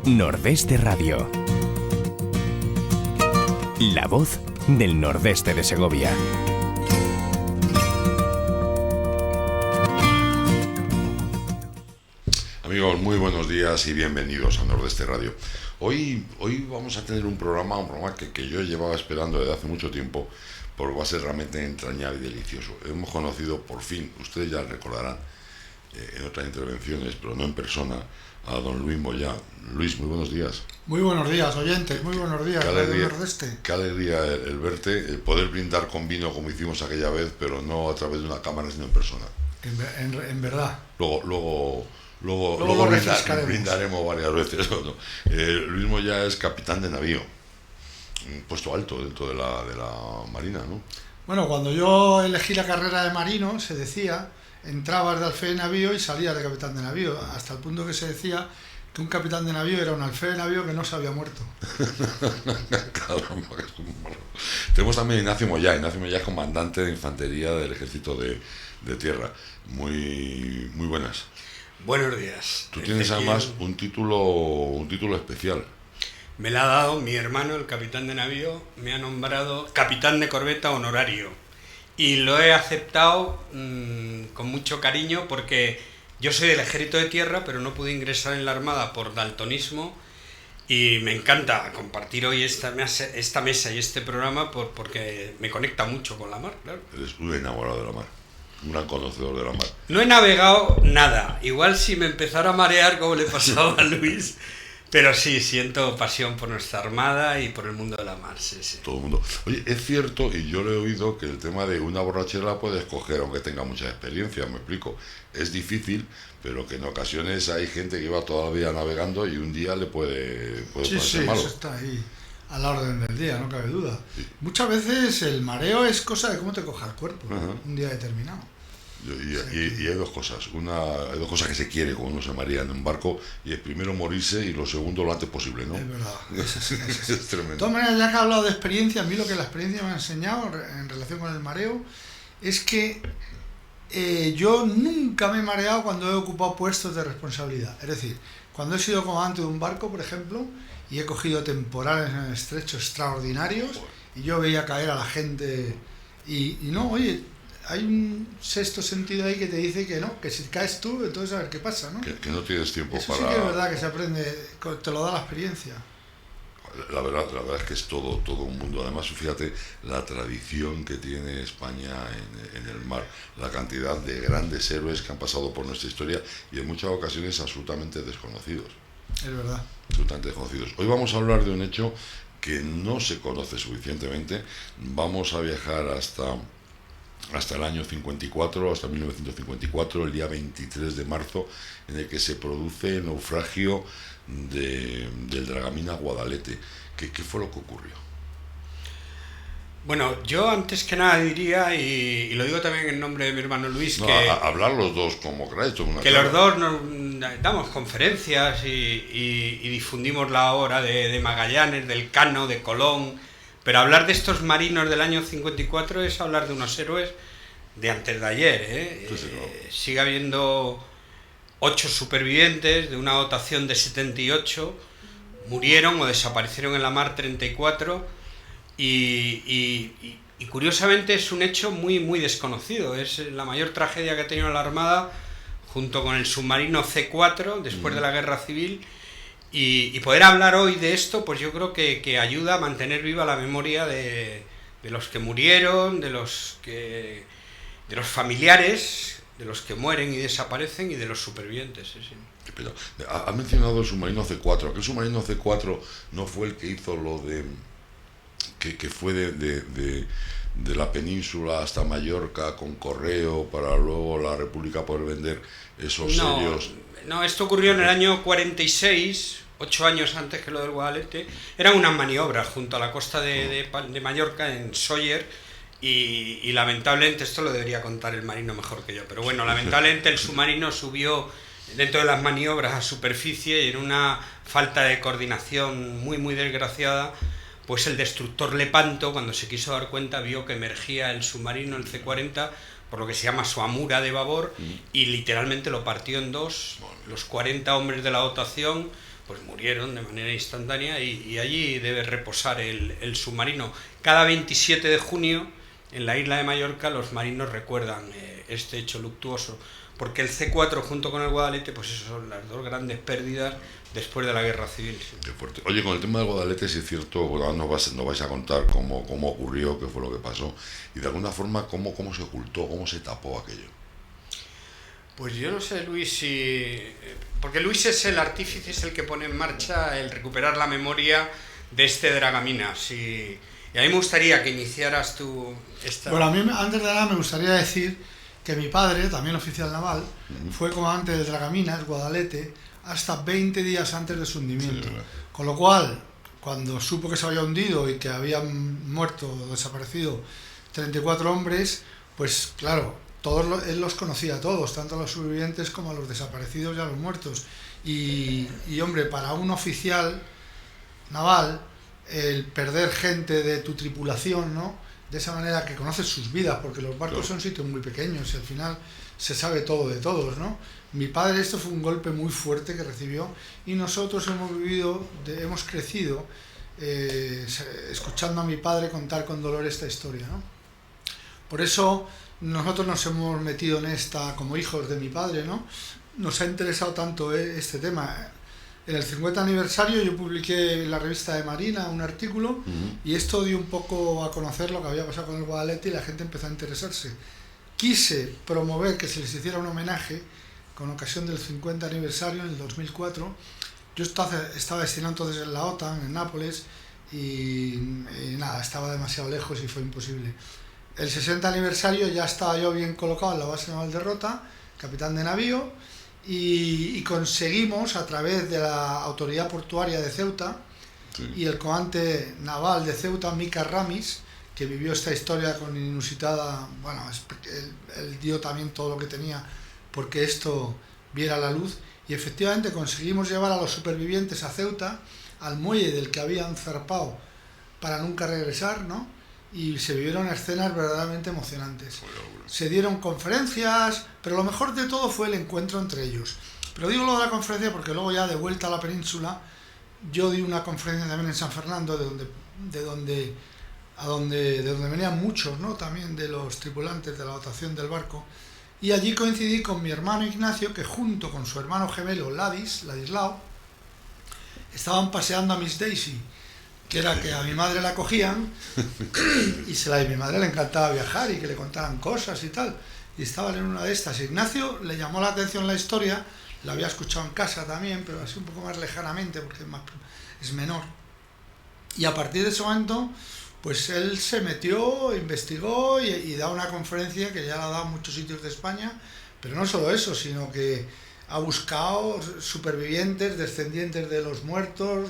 Nordeste Radio. La voz del nordeste de Segovia. Amigos, muy buenos días y bienvenidos a Nordeste Radio. Hoy vamos a tener un programa que yo llevaba esperando desde hace mucho tiempo, porque va a ser realmente entrañable y delicioso. Hemos conocido por fin, ustedes ya recordarán en otras intervenciones, pero no en persona, a don Luis Moyá. Luis, muy buenos días. Muy buenos días, oyentes, muy buenos días. Qué alegría el verte, el poder brindar con vino como hicimos aquella vez, pero no a través de una cámara, sino en persona. En verdad. Luego brindaremos varias veces. Luis Moyá es capitán de navío, un puesto alto dentro de la Marina, ¿no? Bueno, cuando yo elegí la carrera de marino, se decía, entrabas de alférez de navío y salías de capitán de navío, hasta el punto que se decía que un capitán de navío era un alférez de navío que no se había muerto. Caramba, es un malo. Tenemos también a Ignacio Moyá. Ignacio Moyá es comandante de infantería del ejército de tierra. Muy buenas. Buenos días. Tú tienes además un título especial. Me la ha dado mi hermano, el capitán de navío, me ha nombrado capitán de corbeta honorario. Y lo he aceptado con mucho cariño porque yo soy del ejército de tierra, pero no pude ingresar en la Armada por daltonismo. Y me encanta compartir hoy esta mesa y este programa porque me conecta mucho con la mar, claro. Eres un enamorado de la mar. Un gran conocedor de la mar. No he navegado nada. Igual si me empezara a marear como le pasaba a Luis, pero sí, siento pasión por nuestra armada y por el mundo de la mar, sí. Todo el mundo. Oye, es cierto, y yo lo he oído, que el tema de una borrachera la puedes coger aunque tenga mucha experiencia, me explico. Es difícil, pero que en ocasiones hay gente que va toda la vida navegando y un día le puede parecer malo. Eso está ahí a la orden del día, no cabe duda. Sí. Muchas veces el mareo es cosa de cómo te coja el cuerpo, un día determinado. Y hay dos cosas. Hay dos cosas que se quiere cuando uno se marea en un barco, y es primero morirse y lo segundo lo antes posible, ¿no? Es verdad. Es tremendo. De todas maneras, ya que he hablado de experiencia, a mí lo que la experiencia me ha enseñado en relación con el mareo es que yo nunca me he mareado cuando he ocupado puestos de responsabilidad. Es decir, cuando he sido comandante de un barco, por ejemplo, y he cogido temporales en el estrecho extraordinarios, y yo veía caer a la gente y no, oye, hay un sexto sentido ahí que te dice que no, que si caes tú, entonces a ver qué pasa, ¿no? Que no tienes tiempo eso para... sí que es verdad que se aprende, te lo da la experiencia. La verdad es que es todo un mundo. Además, fíjate la tradición que tiene España en el mar, la cantidad de grandes héroes que han pasado por nuestra historia y en muchas ocasiones absolutamente desconocidos. Es verdad. Absolutamente desconocidos. Hoy vamos a hablar de un hecho que no se conoce suficientemente. Vamos a viajar hasta el año 54, hasta 1954, el día 23 de marzo, en el que se produce el naufragio del Dragamina Guadalete. ¿Qué fue lo que ocurrió? Bueno, yo antes que nada diría, y lo digo también en nombre de mi hermano Luis, no, que... hablar los dos como queráis. Que los dos nos damos conferencias y difundimos la obra de Magallanes, del Cano, de Colón, pero hablar de estos marinos del año 54 es hablar de unos héroes de antes de ayer, Sí, claro. Sigue habiendo 8 supervivientes de una dotación de 78, murieron o desaparecieron en la mar 34 y curiosamente es un hecho muy desconocido. Es la mayor tragedia que ha tenido la Armada junto con el submarino C4 después de la Guerra Civil, y poder hablar hoy de esto pues yo creo que ayuda a mantener viva la memoria de los que murieron, de los familiares, de los que mueren y desaparecen y de los supervivientes. Sí. Pero, ha mencionado el submarino C4. ¿Aquel submarino C4 no fue el que hizo lo de que fue de la península hasta Mallorca con correo para luego la República poder vender esos sellos? No, esto ocurrió en el año 46, 8 años antes que lo del Guadalete. Eran unas maniobras junto a la costa de Mallorca, en Sóller, y lamentablemente, esto lo debería contar el marino mejor que yo, pero bueno, lamentablemente el submarino subió dentro de las maniobras a superficie y en una falta de coordinación muy desgraciada, pues el destructor Lepanto, cuando se quiso dar cuenta, vio que emergía el submarino, el C-40, por lo que se llama su amura de babor, y literalmente lo partió en dos. Los 40 hombres de la dotación pues murieron de manera instantánea y allí debe reposar el submarino. Cada 27 de junio en la isla de Mallorca los marinos recuerdan este hecho luctuoso, porque el C4 junto con el Guadalete, pues esas son las dos grandes pérdidas después de la guerra civil. Qué fuerte. Oye, con el tema del Guadalete, si es cierto, pues ahora nos vais a contar cómo ocurrió, qué fue lo que pasó, y de alguna forma cómo se ocultó, cómo se tapó aquello. Pues yo no sé, Luis, si... Porque Luis es el artífice, es el que pone en marcha el recuperar la memoria de este Dragamina. Si... Y a mí me gustaría que iniciaras tú esta... Bueno, a mí antes de nada me gustaría decir que mi padre, también oficial naval, fue comandante del Dragamina, el Guadalete, hasta 20 días antes de su hundimiento. Sí, con lo cual, cuando supo que se había hundido y que habían muerto o desaparecido 34 hombres, pues claro, él los conocía a todos, tanto a los sobrevivientes como a los desaparecidos y a los muertos. Y hombre, para un oficial naval, el perder gente de tu tripulación, ¿no? De esa manera que conoces sus vidas, porque los barcos son sitios muy pequeños y al final se sabe todo de todos, ¿no? Mi padre, esto fue un golpe muy fuerte que recibió y nosotros hemos crecido escuchando a mi padre contar con dolor esta historia, ¿no? Por eso nosotros nos hemos metido en esta, como hijos de mi padre, ¿no? Nos ha interesado tanto este tema. En el 50 aniversario yo publiqué en la revista de Marina un artículo y esto dio un poco a conocer lo que había pasado con el Guadalete y la gente empezó a interesarse. Quise promover que se les hiciera un homenaje con ocasión del 50 aniversario en el 2004. Yo estaba destinado entonces en la OTAN, en Nápoles, y nada, estaba demasiado lejos y fue imposible. El 60 aniversario ya estaba yo bien colocado en la base naval de Rota, capitán de navío, y conseguimos a través de la autoridad portuaria de Ceuta y el comandante naval de Ceuta, Mica Ramis, que vivió esta historia con inusitada, bueno, él dio también todo lo que tenía porque esto viera la luz, y efectivamente conseguimos llevar a los supervivientes a Ceuta, al muelle del que habían zarpado para nunca regresar, ¿no? Y se vivieron escenas verdaderamente emocionantes. Se dieron conferencias, pero lo mejor de todo fue el encuentro entre ellos. Pero digo lo de la conferencia porque luego ya de vuelta a la península, yo di una conferencia también en San Fernando, de donde venían muchos, ¿no? También de los tripulantes de la dotación del barco, y allí coincidí con mi hermano Ignacio, que junto con su hermano gemelo Ladislao, estaban paseando a Miss Daisy, que era que a mi madre la cogían y a mi madre le encantaba viajar y que le contaran cosas y tal, y estaban en una de estas. Ignacio le llamó la atención la historia, la había escuchado en casa también, pero así un poco más lejanamente porque es menor, y a partir de ese momento pues él se metió, investigó y da una conferencia que ya la ha dado en muchos sitios de España, pero no solo eso, sino que ha buscado supervivientes, descendientes de los muertos,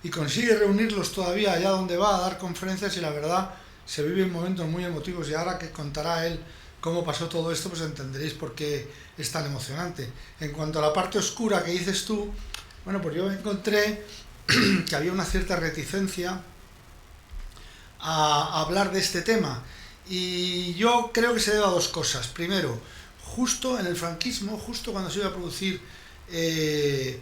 y consigue reunirlos todavía allá donde va a dar conferencias, y la verdad se viven momentos muy emotivos, y ahora que contará él cómo pasó todo esto, pues entenderéis por qué es tan emocionante. En cuanto a la parte oscura que dices tú, bueno, pues yo encontré que había una cierta reticencia a hablar de este tema, y yo creo que se debe a dos cosas. Primero, justo en el franquismo, justo cuando se iba a producir el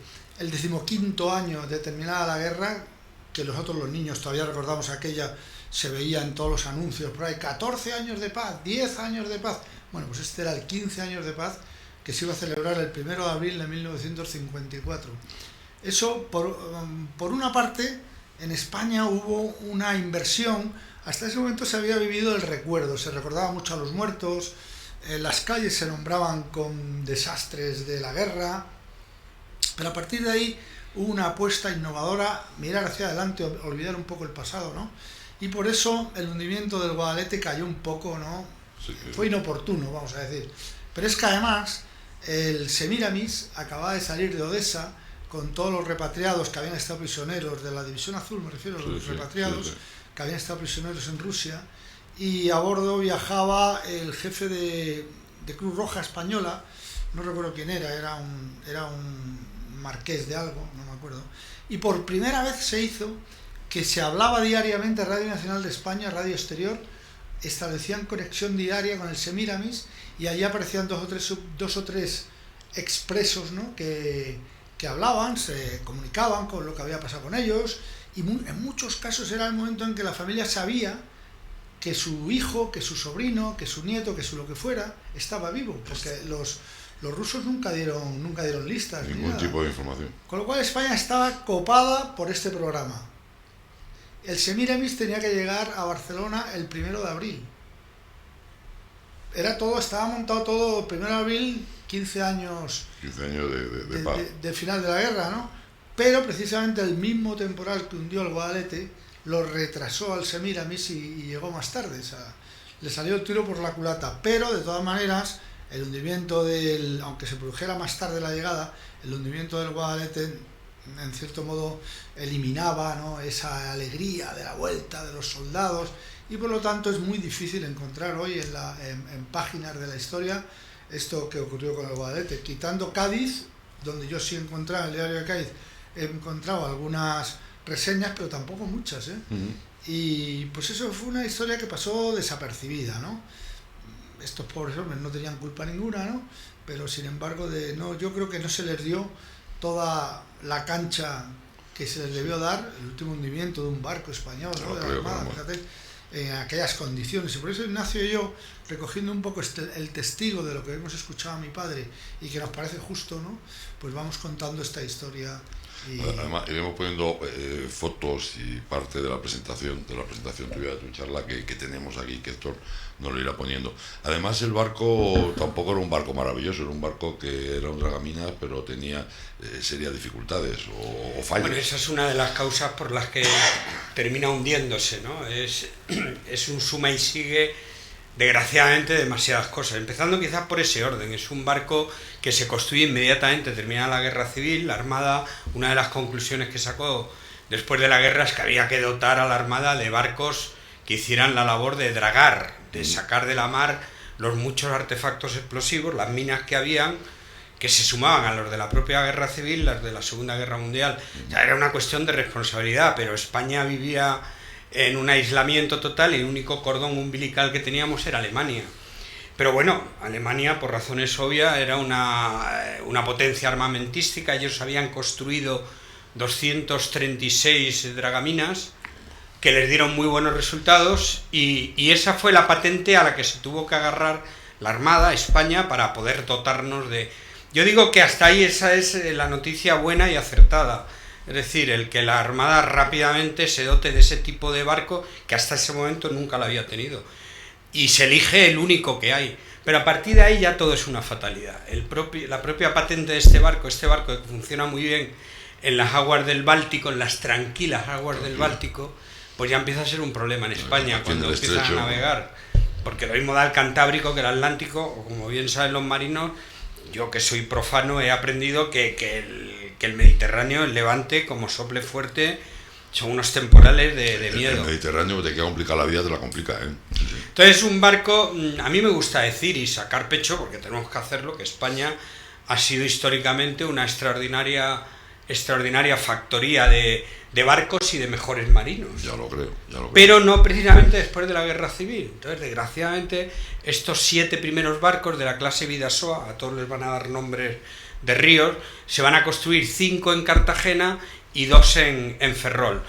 15º año de terminada la guerra, que nosotros los niños todavía recordamos aquella, se veía en todos los anuncios por ahí, 14 años de paz, 10 años de paz. Bueno, pues este era el 15 años de paz que se iba a celebrar el 1 de abril de 1954. Eso, por una parte, en España hubo una inversión. Hasta ese momento se había vivido el recuerdo, se recordaba mucho a los muertos, las calles se nombraban con desastres de la guerra, pero a partir de ahí hubo una apuesta innovadora, mirar hacia adelante, olvidar un poco el pasado, ¿no? Y por eso el hundimiento del Guadalete cayó un poco, ¿no? Sí. Fue inoportuno, vamos a decir. Pero es que además el Semiramis acababa de salir de Odessa con todos los repatriados que habían estado prisioneros de la División Azul, me refiero a los repatriados que habían estado prisioneros en Rusia, y a bordo viajaba el jefe de Cruz Roja Española, no recuerdo quién era un marqués de algo, no me acuerdo, y por primera vez se hizo que se hablaba diariamente Radio Nacional de España, Radio Exterior, establecían conexión diaria con el Semiramis, y allí aparecían dos o tres expresos, ¿no? que que hablaban, se comunicaban con lo que había pasado con ellos, y en muchos casos era el momento en que la familia sabía que su hijo, que su sobrino, que su nieto, que su lo que fuera, estaba vivo, porque los rusos nunca dieron listas. Ningún tipo de información. Con lo cual España estaba copada por este programa. El Semiramis tenía que llegar a Barcelona el 1 de abril. Estaba montado todo, 1 de abril, 15 años 15 años de paz. De final de la guerra, ¿no? Pero precisamente el mismo temporal que hundió el Guadalete lo retrasó al Semiramis y llegó más tarde. O sea, le salió el tiro por la culata. Pero de todas maneras, el hundimiento aunque se produjera más tarde la llegada, el hundimiento del Guadalete en cierto modo eliminaba, ¿no?, esa alegría de la vuelta de los soldados, y por lo tanto es muy difícil encontrar hoy en páginas de la historia esto que ocurrió con el Guadalete, quitando Cádiz, donde yo sí encontraba, en el diario de Cádiz he encontrado algunas reseñas, pero tampoco muchas, ¿eh? Y pues eso fue una historia que pasó desapercibida, ¿no? Estos pobres hombres no tenían culpa ninguna, ¿no? Pero sin embargo, yo creo que no se les dio toda la cancha que se les debió dar, el último hundimiento de un barco español, ¿no?, de la Armada, fíjate, en aquellas condiciones. Y por eso Ignacio y yo, recogiendo un poco el testigo de lo que hemos escuchado a mi padre y que nos parece justo, ¿no?, pues vamos contando esta historia. Además, iremos poniendo fotos y parte de la presentación tuya, de tu charla que tenemos aquí, que Héctor nos lo irá poniendo. Además, el barco tampoco era un barco maravilloso, era un barco que era un dragaminas, pero tenía serias dificultades o fallos. Bueno, esa es una de las causas por las que termina hundiéndose, ¿no? Es un suma y sigue, desgraciadamente, demasiadas cosas, empezando quizás por ese orden. Es un barco que se construye inmediatamente terminada la guerra civil. La Armada, una de las conclusiones que sacó después de la guerra es que había que dotar a la Armada de barcos que hicieran la labor de dragar, de sacar de la mar los muchos artefactos explosivos, las minas que habían, que se sumaban a los de la propia guerra civil, las de la Segunda Guerra Mundial. O sea, era una cuestión de responsabilidad, pero España vivía en un aislamiento total y el único cordón umbilical que teníamos era Alemania. Pero bueno, Alemania, por razones obvias, era una potencia armamentística. Ellos habían construido 236 dragaminas que les dieron muy buenos resultados, y esa fue la patente a la que se tuvo que agarrar la Armada, España, para poder dotarnos de... Yo digo que hasta ahí esa es la noticia buena y acertada. Es decir, el que la Armada rápidamente se dote de ese tipo de barco que hasta ese momento nunca lo había tenido. Y se elige el único que hay. Pero a partir de ahí ya todo es una fatalidad. La propia patente de este barco que funciona muy bien en las aguas del Báltico, en las tranquilas aguas del Báltico, pues ya empieza a ser un problema en España cuando empiezan a navegar. Porque lo mismo da el Cantábrico que el Atlántico, o como bien saben los marinos, yo que soy profano he aprendido que el Mediterráneo, el Levante, como sople fuerte, son unos temporales de miedo. El Mediterráneo te queda complicada la vida, te la complica, ¿eh? Sí. Entonces, un barco, a mí me gusta decir y sacar pecho, porque tenemos que hacerlo, que España ha sido históricamente una extraordinaria factoría de barcos y de mejores marinos. Ya lo creo. Pero no precisamente después de la Guerra Civil. Entonces, desgraciadamente, estos 7 primeros barcos de la clase Bidasoa, a todos les van a dar nombres de ríos, se van a construir 5 en Cartagena y 2 en Ferrol.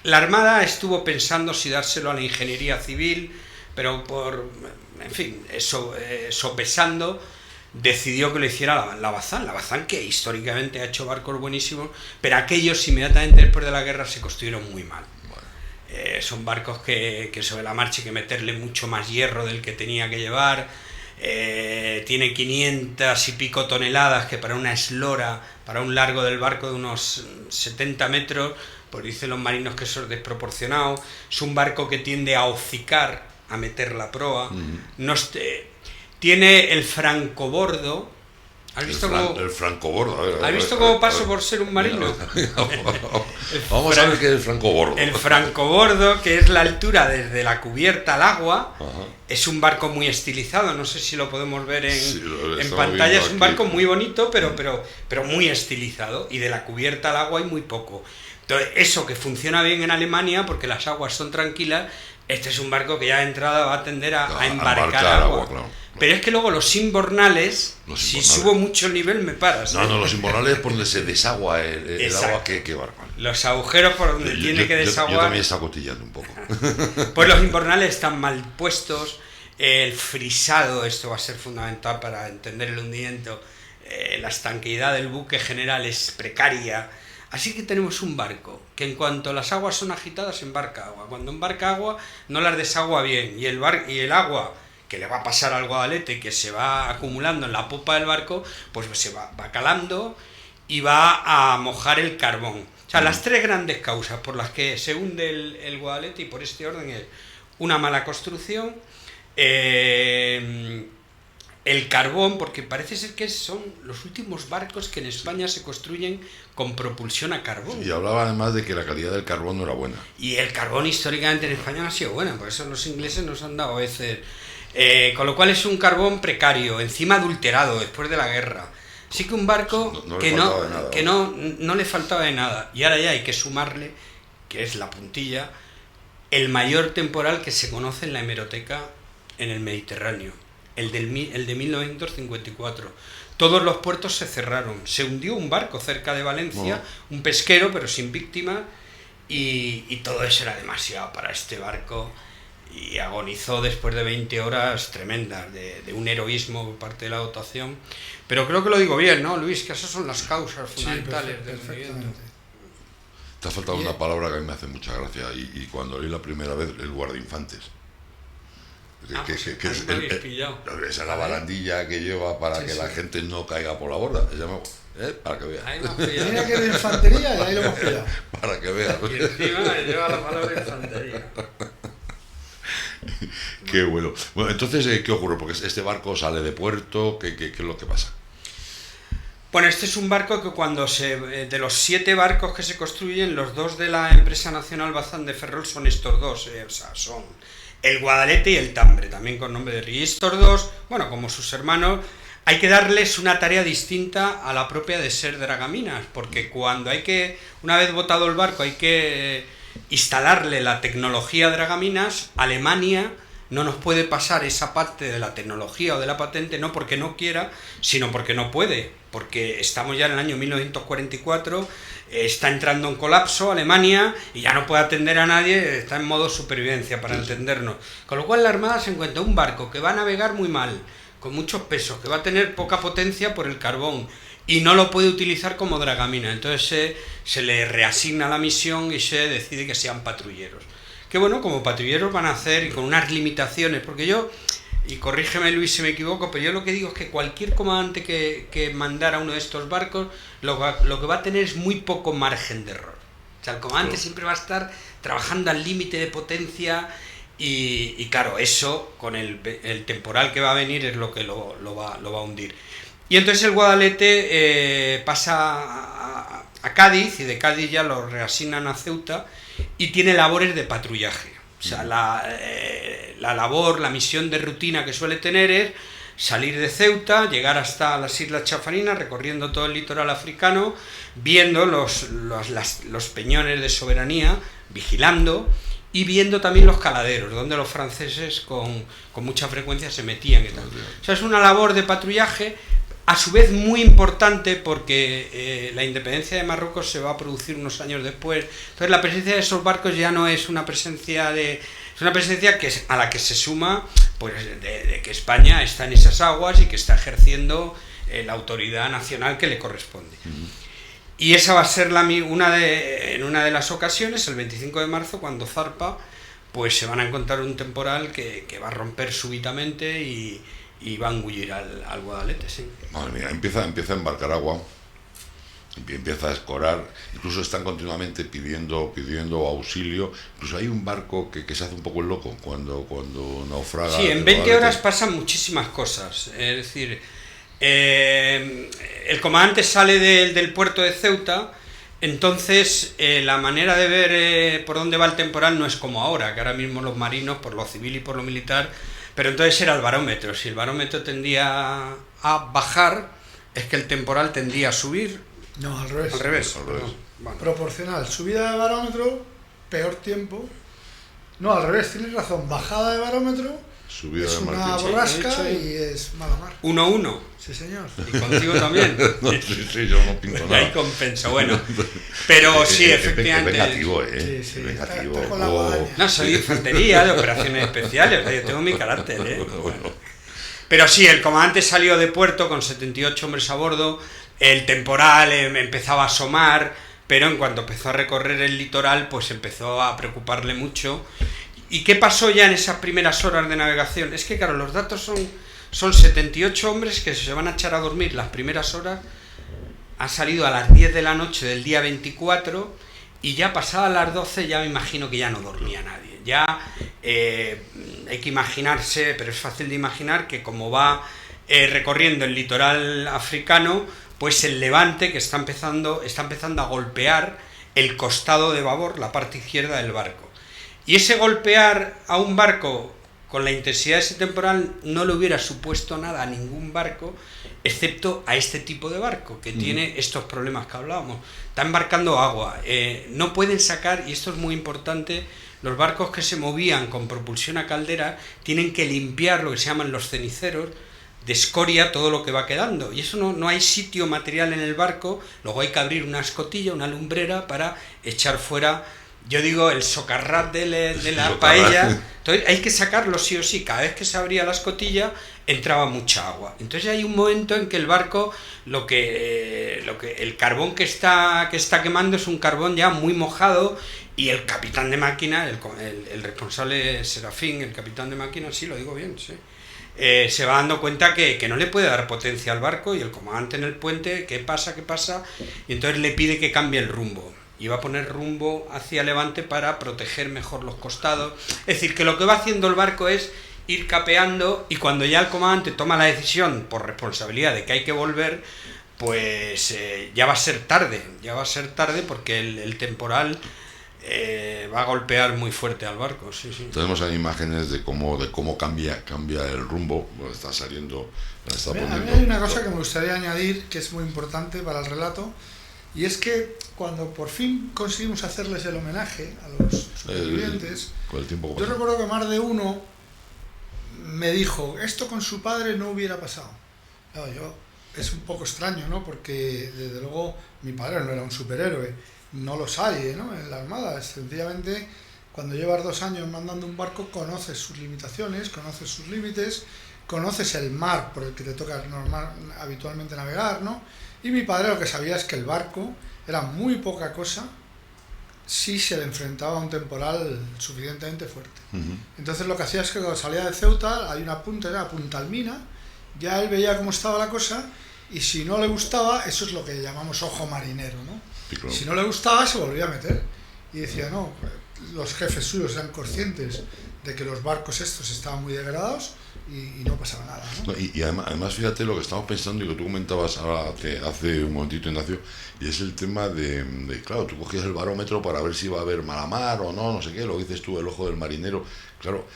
La Armada estuvo pensando si dárselo a la ingeniería civil, pero sopesando, decidió que lo hiciera la Bazán. La Bazán, que históricamente ha hecho barcos buenísimos, pero aquellos inmediatamente después de la guerra se construyeron muy mal. Son barcos que sobre la marcha hay que meterle mucho más hierro del que tenía que llevar. Tiene 500 y pico toneladas, que para una eslora, para un largo del barco de unos 70 metros, pues dicen los marinos que eso es desproporcionado. Es un barco que tiende a hocicar, a meter la proa. Tiene el francobordo. ¿Has visto el francobordo? ¿Has visto cómo paso por ser un marino? Vamos a ver qué es el francobordo. El francobordo, que es la altura desde la cubierta al agua. Ajá. Es un barco muy estilizado, no sé si lo podemos ver en pantalla. Es un barco muy bonito, pero muy estilizado, y de la cubierta al agua hay muy poco. Entonces, eso que funciona bien en Alemania, porque las aguas son tranquilas, este es un barco que ya de entrada va a tender a embarcar agua. Claro. Pero es que luego los invernales, si subo mucho el nivel me paras. No, los invernales es por donde se desagua el agua que barco. Los agujeros por donde tiene que desaguar. Yo también está cotillando un poco. Pues los invernales están mal puestos, el frisado, esto va a ser fundamental para entender el hundimiento, la estanqueidad del buque general es precaria. Así que tenemos un barco que en cuanto las aguas son agitadas embarca agua. Cuando embarca agua no las desagua bien y el agua que le va a pasar al Guadalete y que se va acumulando en la popa del barco, pues se va calando y va a mojar el carbón. O sea, las tres grandes causas por las que se hunde el Guadalete, y por este orden, es una mala construcción, el carbón, porque parece ser que son los últimos barcos que en España se construyen con propulsión a carbón. Y hablaba además de que la calidad del carbón no era buena. Y el carbón históricamente en España no ha sido bueno, por eso los ingleses nos han dado a veces... con lo cual es un carbón precario, encima adulterado después de la guerra. Así que un barco que no le faltaba de nada. Y ahora ya hay que sumarle, que es la puntilla, el mayor temporal que se conoce en la hemeroteca en el Mediterráneo, el de 1954. Todos los puertos se cerraron. Se hundió un barco cerca de Valencia, un pesquero pero sin víctimas, y todo eso era demasiado para este barco. Y agonizó después de 20 horas tremendas de un heroísmo por parte de la dotación. Pero creo que lo digo bien, ¿no, Luis? Que esas son las causas fundamentales del movimiento. Te ha faltado una palabra que a mí me hace mucha gracia, y cuando leí la primera vez, el guardainfantes. Esa es la barandilla que lleva para que la gente no caiga por la borda. Para que veas. Mira que era infantería y ahí lo hemos pillado. Para que veas. Y encima lleva la palabra infantería. Qué bueno. Bueno, entonces, ¿qué ocurre? Porque este barco sale de puerto, ¿qué es lo que pasa? Bueno, este es un barco que de los 7 barcos que se construyen, los 2 de la empresa nacional Bazán de Ferrol son estos 2, o sea, son el Guadalete y el Tambre, también con nombre de río. Y estos 2, bueno, como sus hermanos, hay que darles una tarea distinta a la propia de ser dragaminas, porque una vez botado el barco, hay que instalarle la tecnología dragaminas. Alemania no nos puede pasar esa parte de la tecnología o de la patente, no porque no quiera, sino porque no puede, porque estamos ya en el año 1944, está entrando en colapso Alemania y ya no puede atender a nadie, está en modo supervivencia, para entendernos. Con lo cual la Armada se encuentra un barco que va a navegar muy mal, con muchos pesos, que va a tener poca potencia por el carbón, y no lo puede utilizar como dragamina. Entonces se le reasigna la misión y se decide que sean patrulleros. Que bueno, como patrulleros van a hacer, y con unas limitaciones, porque yo, y corrígeme Luis si me equivoco, pero yo lo que digo es que cualquier comandante que mandara uno de estos barcos, lo que va a tener es muy poco margen de error. O sea, el comandante siempre va a estar trabajando al límite de potencia, y claro, eso con el temporal que va a venir es lo que lo va a hundir. Y entonces el Guadalete pasa a Cádiz, y de Cádiz ya lo reasignan a Ceuta, y tiene labores de patrullaje. O sea, la misión de rutina que suele tener es salir de Ceuta, llegar hasta las Islas Chafarinas, recorriendo todo el litoral africano, viendo los peñones de soberanía, vigilando, y viendo también los caladeros, donde los franceses con mucha frecuencia se metían y tal. O sea, es una labor de patrullaje, a su vez muy importante, porque la independencia de Marruecos se va a producir unos años después. Entonces la presencia de esos barcos ya no es una presencia es una presencia a la que se suma, pues, de que España está en esas aguas y que está ejerciendo la autoridad nacional que le corresponde. Y esa va a ser en una de las ocasiones, el 25 de marzo, cuando zarpa, pues se van a encontrar un temporal que va a romper súbitamente y va a engullir al Guadalete, sí. Madre mía, empieza a embarcar agua, empieza a escorar, incluso están continuamente pidiendo auxilio. Incluso hay un barco que se hace un poco el loco cuando naufraga. Sí, en 20 horas pasan muchísimas cosas. Es decir, el comandante sale del puerto de Ceuta, entonces la manera de ver por dónde va el temporal no es como ahora, que ahora mismo los marinos, por lo civil y por lo militar, pero entonces era el barómetro. Si el barómetro tendía a bajar, es que el temporal tendía a subir, No, al revés. Al revés. Al revés. perdón. Bueno. Proporcional. Subida de barómetro, peor tiempo. No, al revés, tienes razón. Bajada de barómetro, Subida es de una Martín. borrasca Sí, y es mala mar. 1-1. Sí, señor. Y contigo también. No, sí, yo no pinto nada. Ahí compensa, bueno. Pero sí, Es efectivamente. vengativo, Sí, sí, Es vengativo. está con la Oh. guadaña. No, soy de infantería, de operaciones especiales. O sea, yo tengo mi carácter, Bueno. Pero sí, el comandante salió de puerto con 78 hombres a bordo. El temporal empezaba a asomar, pero en cuanto empezó a recorrer el litoral, pues empezó a preocuparle mucho. ¿Y qué pasó ya en esas primeras horas de navegación? Es que, claro, los datos son 78 hombres que se van a echar a dormir las primeras horas. Ha salido a las 10 de la noche del día 24 y ya pasadas las 12 ya me imagino que ya no dormía nadie. Ya hay que imaginarse, pero es fácil de imaginar, que como va recorriendo el litoral africano, pues el levante que está empezando a golpear el costado de babor, la parte izquierda del barco. Y ese golpear a un barco con la intensidad de ese temporal no le hubiera supuesto nada a ningún barco, excepto a este tipo de barco, que tiene estos problemas que hablábamos. Está embarcando agua, no pueden sacar, y esto es muy importante, los barcos que se movían con propulsión a caldera tienen que limpiar lo que se llaman los ceniceros, de escoria todo lo que va quedando, y eso no hay sitio material en el barco. Luego hay que abrir una escotilla, una lumbrera para echar fuera, yo digo, el socarrat de la paella. Entonces hay que sacarlo sí o sí. Cada vez que se abría la escotilla entraba mucha agua. Entonces hay un momento en que el barco, el carbón que está quemando es un carbón ya muy mojado, y el capitán de máquina, el responsable Serafín, el capitán de máquina, sí, lo digo bien, sí, se va dando cuenta que no le puede dar potencia al barco, y el comandante en el puente, ¿qué pasa? Y entonces le pide que cambie el rumbo, y va a poner rumbo hacia levante para proteger mejor los costados. Es decir, que lo que va haciendo el barco es ir capeando, y cuando ya el comandante toma la decisión por responsabilidad de que hay que volver, pues ya va a ser tarde porque el temporal va a golpear muy fuerte al barco. Sí. Tenemos ahí imágenes de cómo cambia el rumbo. Está saliendo, está A poniendo. mí hay una cosa que me gustaría añadir, que es muy importante para el relato, y es que cuando por fin conseguimos hacerles el homenaje a los supervivientes, Con el tiempo que yo pasa. recuerdo que más de uno me dijo, esto con su padre no hubiera pasado. Claro, es un poco extraño, ¿no? Porque desde luego mi padre no era un superhéroe, no los hay, ¿no? En la Armada. Sencillamente, cuando llevas 2 años mandando un barco, conoces sus limitaciones, conoces sus límites, conoces el mar por el que te toca habitualmente navegar, ¿no? Y mi padre lo que sabía es que el barco era muy poca cosa si se le enfrentaba a un temporal suficientemente fuerte. Entonces lo que hacía es que cuando salía de Ceuta, hay una punta, era Punta Almina, ya él veía cómo estaba la cosa, y si no le gustaba, eso es lo que llamamos ojo marinero, ¿no? Sí, claro. Si no le gustaba, se volvía a meter. Y decía, no, los jefes suyos eran conscientes de que los barcos estos estaban muy degradados y no pasaba nada, ¿no? No, y además, fíjate lo que estamos pensando y que tú comentabas ahora hace un momentito, Ignacio, y es el tema de, claro, tú cogías el barómetro para ver si iba a haber mala mar o no sé qué, lo dices tú, el ojo del marinero. Claro,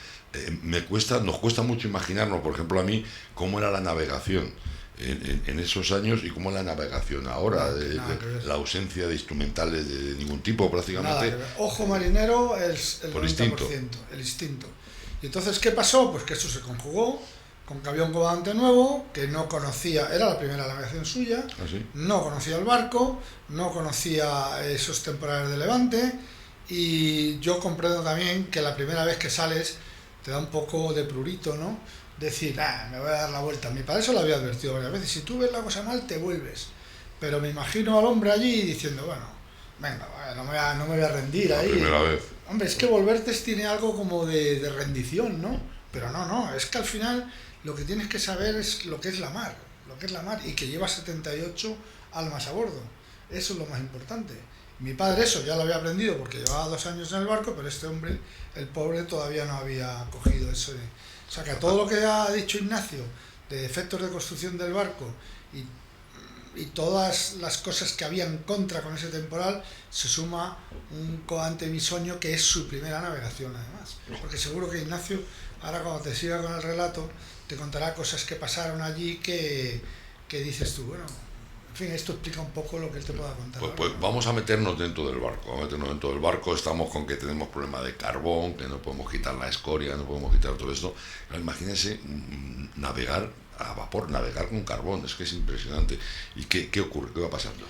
nos cuesta mucho imaginarnos, por ejemplo, a mí, cómo era la navegación en esos años y cómo es la navegación ahora, la ausencia de instrumentales de ningún tipo prácticamente. Nada que ver. Ojo marinero es el Por 90%, instinto. el instinto. Y entonces, ¿qué pasó? Pues que eso se conjugó con que había un comandante nuevo que no conocía, era la primera navegación suya, ¿Así? no conocía el barco, no conocía esos temporales de levante, y yo comprendo también que la primera vez que sales te da un poco de prurito, ¿no? Decir, me voy a dar la vuelta. Mi padre eso lo había advertido varias veces, si tú ves la cosa mal te vuelves. Pero me imagino al hombre allí diciendo, bueno, venga, no me voy a rendir La ahí. primera vez. Hombre, es que volverte tiene algo como de rendición, ¿no? Pero no, es que al final lo que tienes que saber es lo que es la mar, y que lleva 78 almas a bordo. Eso es lo más importante. Mi padre eso ya lo había aprendido porque llevaba 2 años en el barco, pero este hombre, el pobre, todavía no había cogido eso. O sea que a todo lo que ha dicho Ignacio de defectos de construcción del barco y todas las cosas que había en contra con ese temporal, se suma un comandante bisoño que es su primera navegación además. Porque seguro que Ignacio, ahora cuando te siga con el relato, te contará cosas que pasaron allí que dices tú, bueno, En fin, esto explica un poco lo que él te pueda contar. Pues vamos a meternos dentro del barco, estamos con que tenemos problema de carbón, que no podemos quitar la escoria, no podemos quitar todo esto. Imagínense navegar a vapor, navegar con carbón, es que es impresionante. ¿Y qué ocurre? ¿Qué va pasando?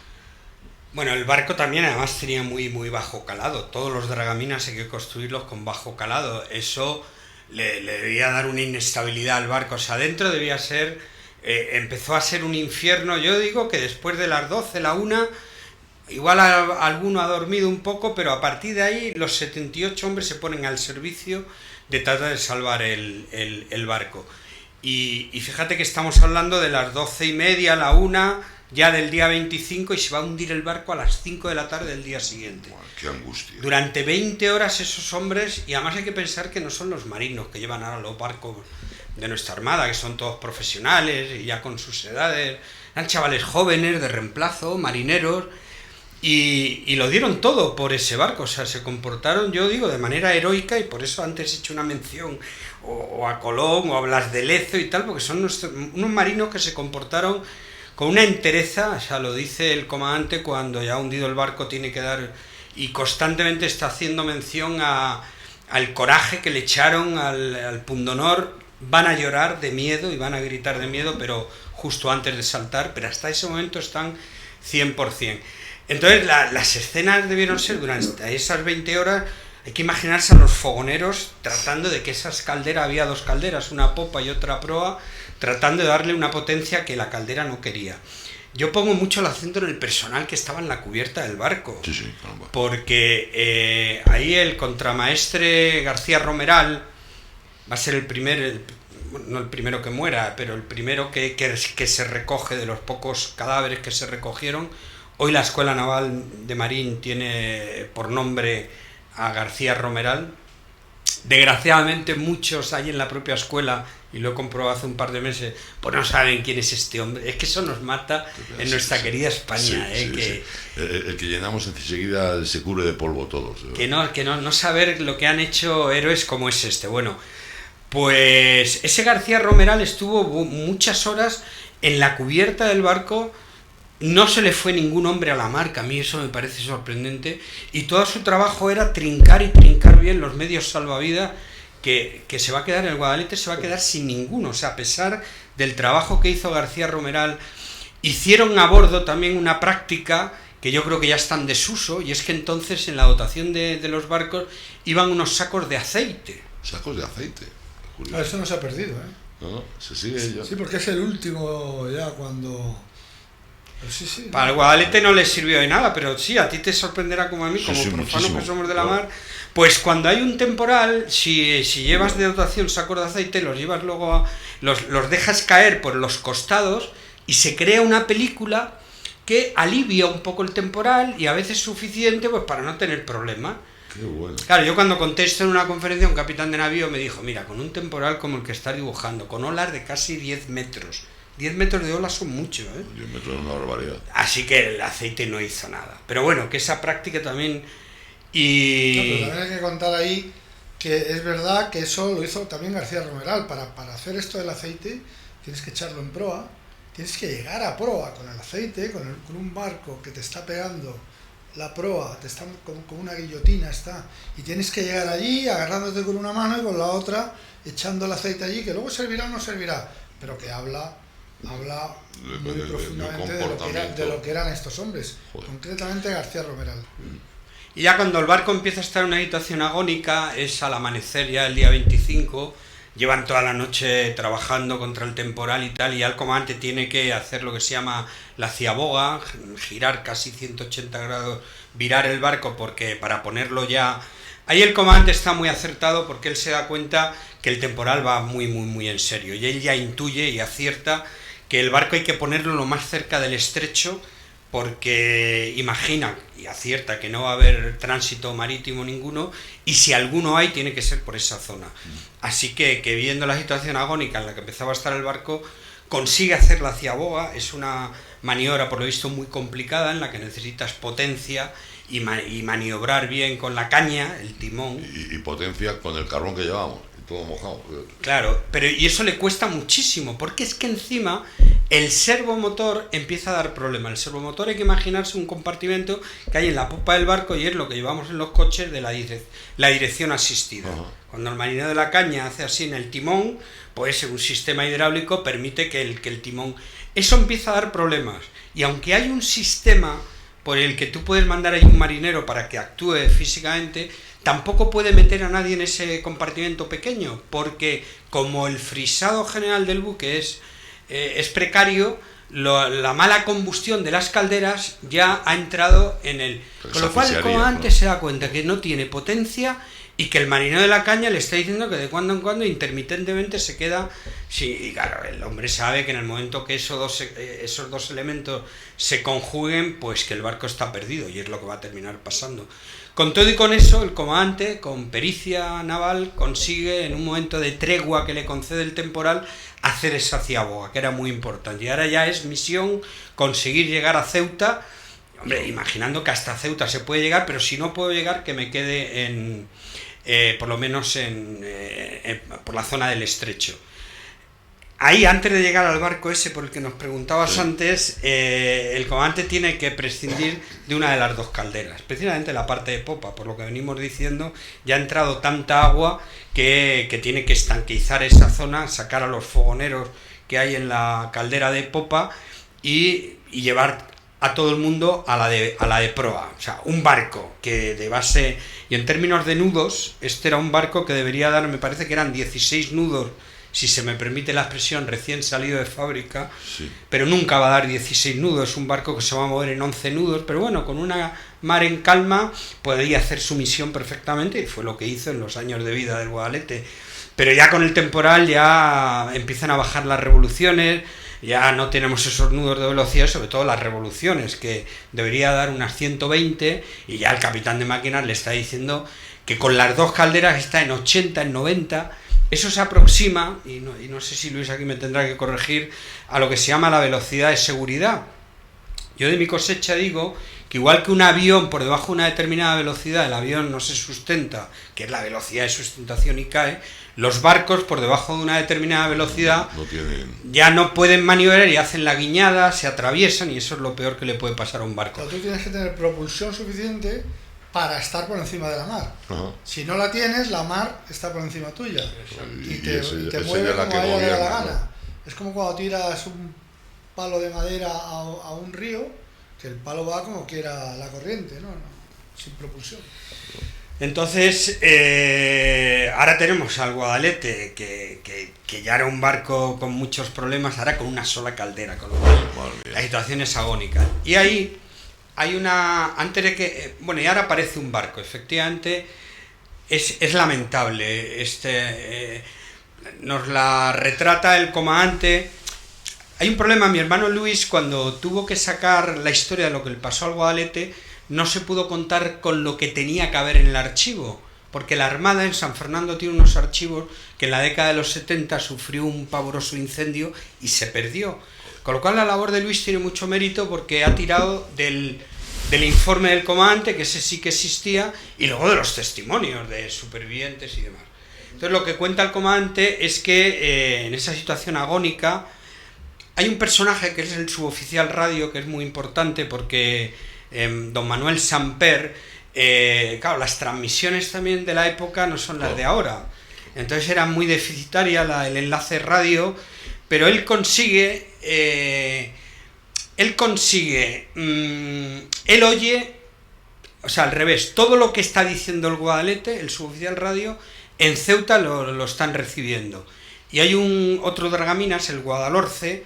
Bueno, el barco también además tenía muy bajo calado. Todos los dragaminas hay que construirlos con bajo calado. Eso le debía dar una inestabilidad al barco. O sea, dentro debía ser... empezó a ser un infierno. Yo digo que después de las 12, la 1, igual alguno ha dormido un poco, pero a partir de ahí los 78 hombres se ponen al servicio de tratar de salvar el barco. Y fíjate que estamos hablando de las 12:30, la 1... ya del día 25, y se va a hundir el barco a las 5 de la tarde del día siguiente. ¡Qué angustia! Durante 20 horas esos hombres, y además hay que pensar que no son los marinos que llevan ahora los barcos de nuestra armada, que son todos profesionales y ya con sus edades, eran chavales jóvenes de reemplazo, marineros, y lo dieron todo por ese barco. O sea, se comportaron, yo digo, de manera heroica, y por eso antes he hecho una mención o a Colón o a Blas de Lezo y tal, porque son unos marinos que se comportaron con una entereza. O sea, lo dice el comandante cuando ya ha hundido el barco, tiene que dar, y constantemente está haciendo mención al coraje que le echaron al pundonor. Van a llorar de miedo y van a gritar de miedo, pero justo antes de saltar, pero hasta ese momento están 100%. Entonces las escenas debieron ser durante esas 20 horas, hay que imaginarse a los fogoneros tratando de que esas calderas, había 2 calderas, una a popa y otra a proa, tratando de darle una potencia que la caldera no quería. Yo pongo mucho el acento en el personal que estaba en la cubierta del barco, Sí, caramba. porque ahí el contramaestre García Romeral va a ser no el primero que muera, pero el primero que se recoge de los pocos cadáveres que se recogieron. Hoy la Escuela Naval de Marín tiene por nombre a García Romeral. Desgraciadamente muchos hay en la propia escuela, y lo he comprobado hace un par de meses, pues no saben quién es este hombre. Es que eso nos mata en nuestra querida España. Sí. El que llenamos enseguida se cubre de polvo todos. Que no saber lo que han hecho héroes como es este. Bueno, pues ese García Romeral estuvo muchas horas en la cubierta del barco. No se le fue ningún hombre a la mar, que a mí eso me parece sorprendente, y todo su trabajo era trincar bien los medios salvavidas, que se va a quedar, el Guadalete se va a quedar sin ninguno. O sea, a pesar del trabajo que hizo García Romeral, hicieron a bordo también una práctica que yo creo que ya está en desuso, y es que entonces en la dotación de los barcos iban unos sacos de aceite. ¿Sacos de aceite? Eso no se ha perdido, ¿eh? No, se sigue ya. Sí, porque es el último ya cuando... Sí, para el Guadalete no les sirvió de nada, pero sí, a ti te sorprenderá como a mí, como profanos muchísimo, que somos de la mar. Pues cuando hay un temporal, si llevas de dotación sacos de aceite, los llevas luego los dejas caer por los costados, y se crea una película que alivia un poco el temporal, y a veces suficiente pues para no tener problemas. Qué bueno. Claro, yo cuando contesto en una conferencia, un capitán de navío me dijo: mira, con un temporal como el que estás dibujando, con olas de casi 10 metros, 10 metros de olas son mucho, ¿eh? 10 metros es una barbaridad. Así que el aceite no hizo nada. Pero bueno, que esa práctica también... Y... No, pero también hay que contar ahí que es verdad que eso lo hizo también García Romeral. Para hacer esto del aceite tienes que echarlo en proa, tienes que llegar a proa con el aceite, con un barco que te está pegando la proa, te está con una guillotina, y tienes que llegar allí agarrándote con una mano y con la otra echando el aceite allí, que luego servirá o no servirá, pero que habla muy profundamente de lo que eran estos hombres. Joder. Concretamente García Romeral. Y ya cuando el barco empieza a estar en una situación agónica, es al amanecer ya el día 25, llevan toda la noche trabajando contra el temporal y tal, y ya el comandante tiene que hacer lo que se llama la ciaboga, girar casi 180 grados, virar el barco porque para ponerlo ya... Ahí el comandante está muy acertado, porque él se da cuenta que el temporal va muy en serio, y él ya intuye y acierta que el barco hay que ponerlo lo más cerca del estrecho, porque imagina y acierta que no va a haber tránsito marítimo ninguno, y si alguno hay tiene que ser por esa zona. Así que viendo la situación agónica en la que empezaba a estar el barco, consigue hacer la ciaboga. Es una maniobra por lo visto muy complicada, en la que necesitas potencia y maniobrar bien con la caña, el timón. Y potencia con el carbón que llevamos. todo mojado. Claro, pero y eso le cuesta muchísimo, porque es que encima el servomotor empieza a dar problemas. El servomotor hay que imaginarse un compartimento que hay en la popa del barco y es lo que llevamos en los coches de la dirección asistida. Ajá. Cuando el marinero de la caña hace así en el timón, pues un sistema hidráulico permite que el timón... Eso empieza a dar problemas. Y aunque hay un sistema por el que tú puedes mandar ahí un marinero para que actúe físicamente, tampoco puede meter a nadie en ese compartimento pequeño, porque como el frisado general del buque es precario, la mala combustión de las calderas ya ha entrado en el... Con lo cual el comandante se da cuenta que no tiene potencia y que el marinero de la caña le está diciendo que de cuando en cuando intermitentemente se queda... Sí, y claro, el hombre sabe que en el momento que esos dos elementos se conjuguen, pues que el barco está perdido, y es lo que va a terminar pasando. Con todo y con eso, el comandante, con pericia naval, consigue, en un momento de tregua que le concede el temporal, hacer esa ciaboga, que era muy importante. Y ahora ya es misión conseguir llegar a Ceuta, hombre, imaginando que hasta Ceuta se puede llegar, pero si no puedo llegar, que me quede por lo menos por la zona del estrecho. Ahí, antes de llegar al barco ese por el que nos preguntabas antes, el comandante tiene que prescindir de una de las dos calderas, precisamente la parte de popa, por lo que venimos diciendo, ya ha entrado tanta agua que tiene que estanqueizar esa zona, sacar a los fogoneros que hay en la caldera de popa y llevar a todo el mundo a la de proa. O sea, un barco que de base, y en términos de nudos, este era un barco que debería dar, me parece que eran 16 nudos, si se me permite la expresión, recién salido de fábrica, sí. Pero nunca va a dar 16 nudos, es un barco que se va a mover en 11 nudos, pero bueno, con una mar en calma podría hacer su misión perfectamente, y fue lo que hizo en los años de vida del Guadalete. Pero ya con el temporal ya empiezan a bajar las revoluciones, ya no tenemos esos nudos de velocidad, sobre todo las revoluciones, que debería dar unas 120, y ya el capitán de máquinas le está diciendo que con las dos calderas está en 80, en 90, eso se aproxima, y no sé si Luis aquí me tendrá que corregir, a lo que se llama la velocidad de seguridad. Yo de mi cosecha digo que igual que un avión por debajo de una determinada velocidad, el avión no se sustenta, que es la velocidad de sustentación y cae, los barcos por debajo de una determinada velocidad ya no pueden maniobrar y hacen la guiñada, se atraviesan, y eso es lo peor que le puede pasar a un barco. Pero tú tienes que tener propulsión suficiente para estar por encima de la mar. Ajá. Si no la tienes, la mar está por encima tuya. Y te mueve como a ella le da la gana. ¿No? Es como cuando tiras un palo de madera a un río, que el palo va como quiera la corriente, ¿no? Sin propulsión. Entonces, ahora tenemos al Guadalete, que ya era un barco con muchos problemas, ahora con una sola caldera, con lo cual la situación es agónica. Y ahí hay una... Antes de que... Bueno, y ahora aparece un barco, efectivamente, es lamentable. Nos la retrata el comandante. Hay un problema, mi hermano Luis, cuando tuvo que sacar la historia de lo que le pasó al Guadalete, no se pudo contar con lo que tenía que haber en el archivo, porque la Armada en San Fernando tiene unos archivos que en la década de los 70 sufrió un pavoroso incendio y se perdió. Con lo cual la labor de Luis tiene mucho mérito, porque ha tirado del informe del comandante, que ese sí que existía, y luego de los testimonios de supervivientes y demás. Entonces lo que cuenta el comandante es que en esa situación agónica hay un personaje que es el suboficial radio, que es muy importante porque... don Manuel Samper, claro, las transmisiones también de la época no son las de ahora, entonces era muy deficitaria el enlace radio, pero él consigue, él oye, o sea, al revés, todo lo que está diciendo el Guadalete, el suboficial radio, en Ceuta lo están recibiendo. Y hay otro dragaminas, el Guadalhorce,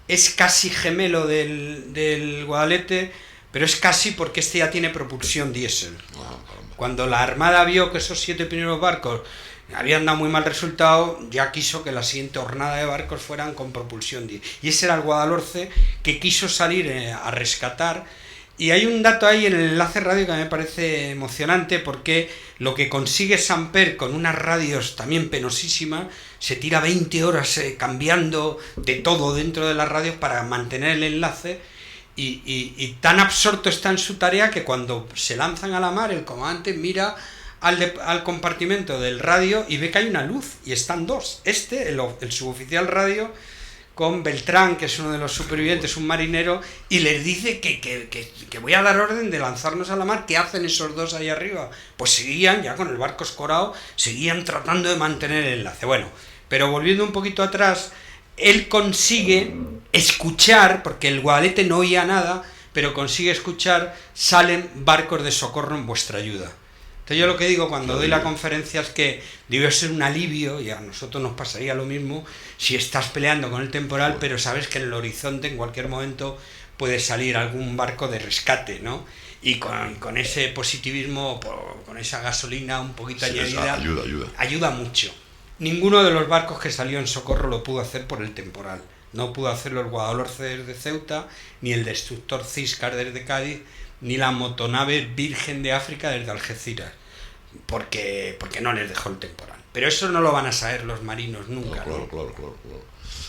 es casi gemelo del Guadalete, pero es casi porque este ya tiene propulsión diésel. Cuando la Armada vio que esos 7 primeros barcos habían dado muy mal resultado, ya quiso que la siguiente hornada de barcos fueran con propulsión diésel. Y ese era el Guadalhorce, que quiso salir a rescatar. Y hay un dato ahí en el enlace radio que me parece emocionante, porque lo que consigue Samper con unas radios también penosísimas, se tira 20 horas cambiando de todo dentro de las radios para mantener el enlace. Y tan absorto está en su tarea que cuando se lanzan a la mar, el comandante mira al compartimento del radio y ve que hay una luz, y están dos. El suboficial radio, con Beltrán, que es uno de los supervivientes, un marinero, y les dice que voy a dar orden de lanzarnos a la mar. ¿Qué hacen esos dos ahí arriba? Pues seguían, ya con el barco escorado, seguían tratando de mantener el enlace. Bueno, pero volviendo un poquito atrás, él consigue escuchar, porque el Guadalete no oía nada, pero consigue escuchar: salen barcos de socorro en vuestra ayuda. Entonces yo lo que digo cuando doy la conferencia es que debe ser un alivio, y a nosotros nos pasaría lo mismo si estás peleando con el temporal, pero sabes que en el horizonte en cualquier momento puede salir algún barco de rescate, ¿no? Y con ese positivismo, con esa gasolina un poquito añadida, ayuda mucho. Ninguno de los barcos que salió en socorro lo pudo hacer por el temporal. No pudo hacerlo el Guadalhorce desde Ceuta, ni el destructor Ciscar desde Cádiz, ni la motonave Virgen de África desde Algeciras, porque no les dejó el temporal. Pero eso no lo van a saber los marinos nunca. Claro.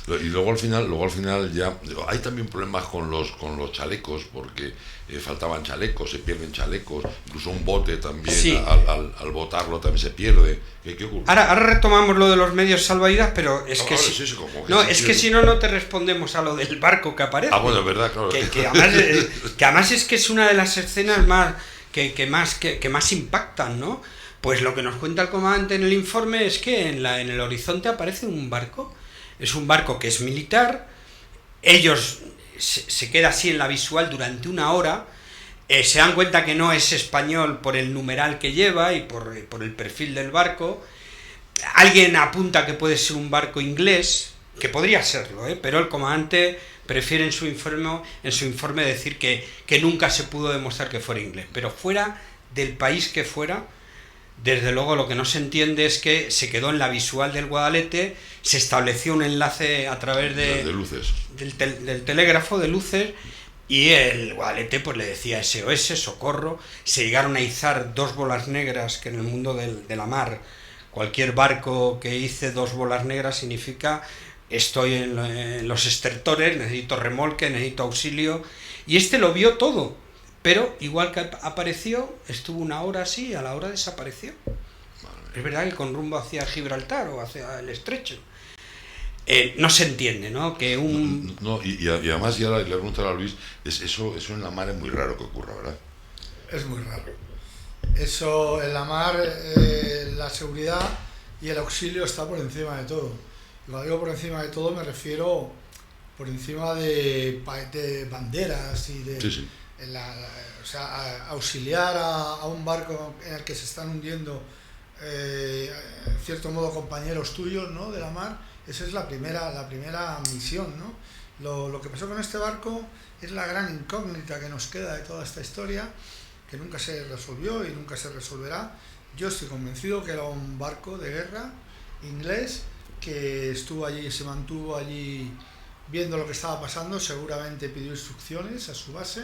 Y luego al final ya hay también problemas con los chalecos, porque faltaban chalecos, se pierden chalecos, incluso un bote también, sí. al botarlo también se pierde. ¿Qué ocurre? Ahora retomamos lo de los medios salvavidas, pero es que si no te respondemos a lo del barco que aparece. Bueno, es verdad, claro. Que además es que es una de las escenas más que más impactan, ¿no? Pues lo que nos cuenta el comandante en el informe es que en el horizonte aparece un barco. Es un barco que es militar. Ellos se queda así en la visual durante una hora. Se dan cuenta que no es español por el numeral que lleva y por el perfil del barco. Alguien apunta que puede ser un barco inglés, que podría serlo, pero el comandante prefiere en su informe decir que nunca se pudo demostrar que fuera inglés. Pero fuera del país que fuera, desde luego lo que no se entiende es que se quedó en la visual del Guadalete, se estableció un enlace a través de luces. del telégrafo de luces, y el Guadalete pues le decía SOS, socorro. Se llegaron a izar 2 bolas negras, que en el mundo de la mar, cualquier barco que hice 2 bolas negras significa: estoy en los estertores, necesito remolque, necesito auxilio. Y este lo vio todo. Pero igual que apareció, estuvo una hora así, a la hora desapareció. Es verdad que con rumbo hacia Gibraltar o hacia el estrecho. No se entiende, ¿no? Que y además, ya le pregunto a Luis, eso en la mar es muy raro que ocurra, ¿verdad? Es muy raro. Eso en la mar, la seguridad y el auxilio está por encima de todo. Lo digo por encima de todo, me refiero por encima de banderas y de... Sí. Auxiliar a un barco en el que se están hundiendo, en cierto modo, compañeros tuyos, ¿no?, de la mar. Esa es la primera misión, ¿no? Lo que pasó con este barco es la gran incógnita que nos queda de toda esta historia, que nunca se resolvió y nunca se resolverá. Yo estoy convencido que era un barco de guerra inglés que estuvo allí, se mantuvo allí viendo lo que estaba pasando. Seguramente pidió instrucciones a su base.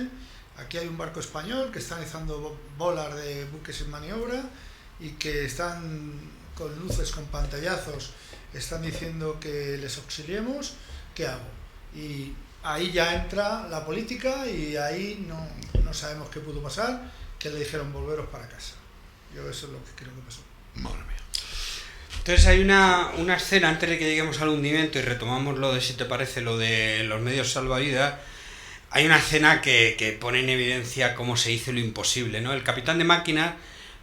Aquí hay un barco español que está izando bolas de buques en maniobra y que están con luces, con pantallazos, están diciendo que les auxiliemos. ¿Qué hago? Y ahí ya entra la política, y ahí no sabemos qué pudo pasar, que le dijeron: volveros para casa. Yo eso es lo que creo que pasó. Madre mía. Entonces hay una escena, antes de que lleguemos al hundimiento y retomamos lo de, si te parece, lo de los medios salvavidas. Hay una escena que pone en evidencia cómo se hizo lo imposible, ¿no? El capitán de máquinas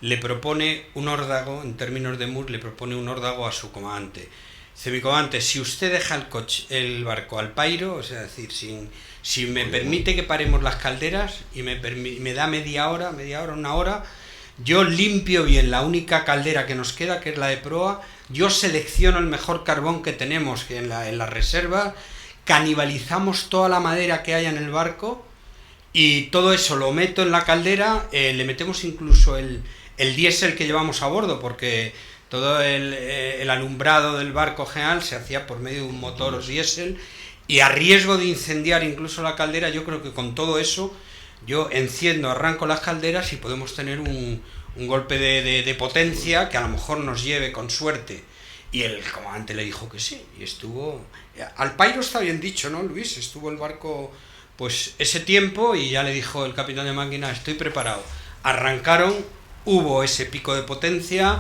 le propone un órdago, en términos de Moore, le propone un órdago a su comandante. Dice: mi comandante, si usted deja el barco al pairo, o sea, es decir, si me permite que paremos las calderas y me da media hora, una hora, yo limpio bien la única caldera que nos queda, que es la de proa, yo selecciono el mejor carbón que tenemos en la reserva, canibalizamos toda la madera que haya en el barco y todo eso lo meto en la caldera, le metemos incluso el diésel que llevamos a bordo, porque todo el alumbrado del barco general se hacía por medio de un motor diésel, y a riesgo de incendiar incluso la caldera, yo creo que con todo eso yo enciendo, arranco las calderas y podemos tener un golpe de potencia que a lo mejor nos lleve con suerte. Y el comandante le dijo que sí, y estuvo... Al pairo está bien dicho, ¿no, Luis? Estuvo el barco pues ese tiempo, y ya le dijo el capitán de máquina: estoy preparado. Arrancaron hubo ese pico de potencia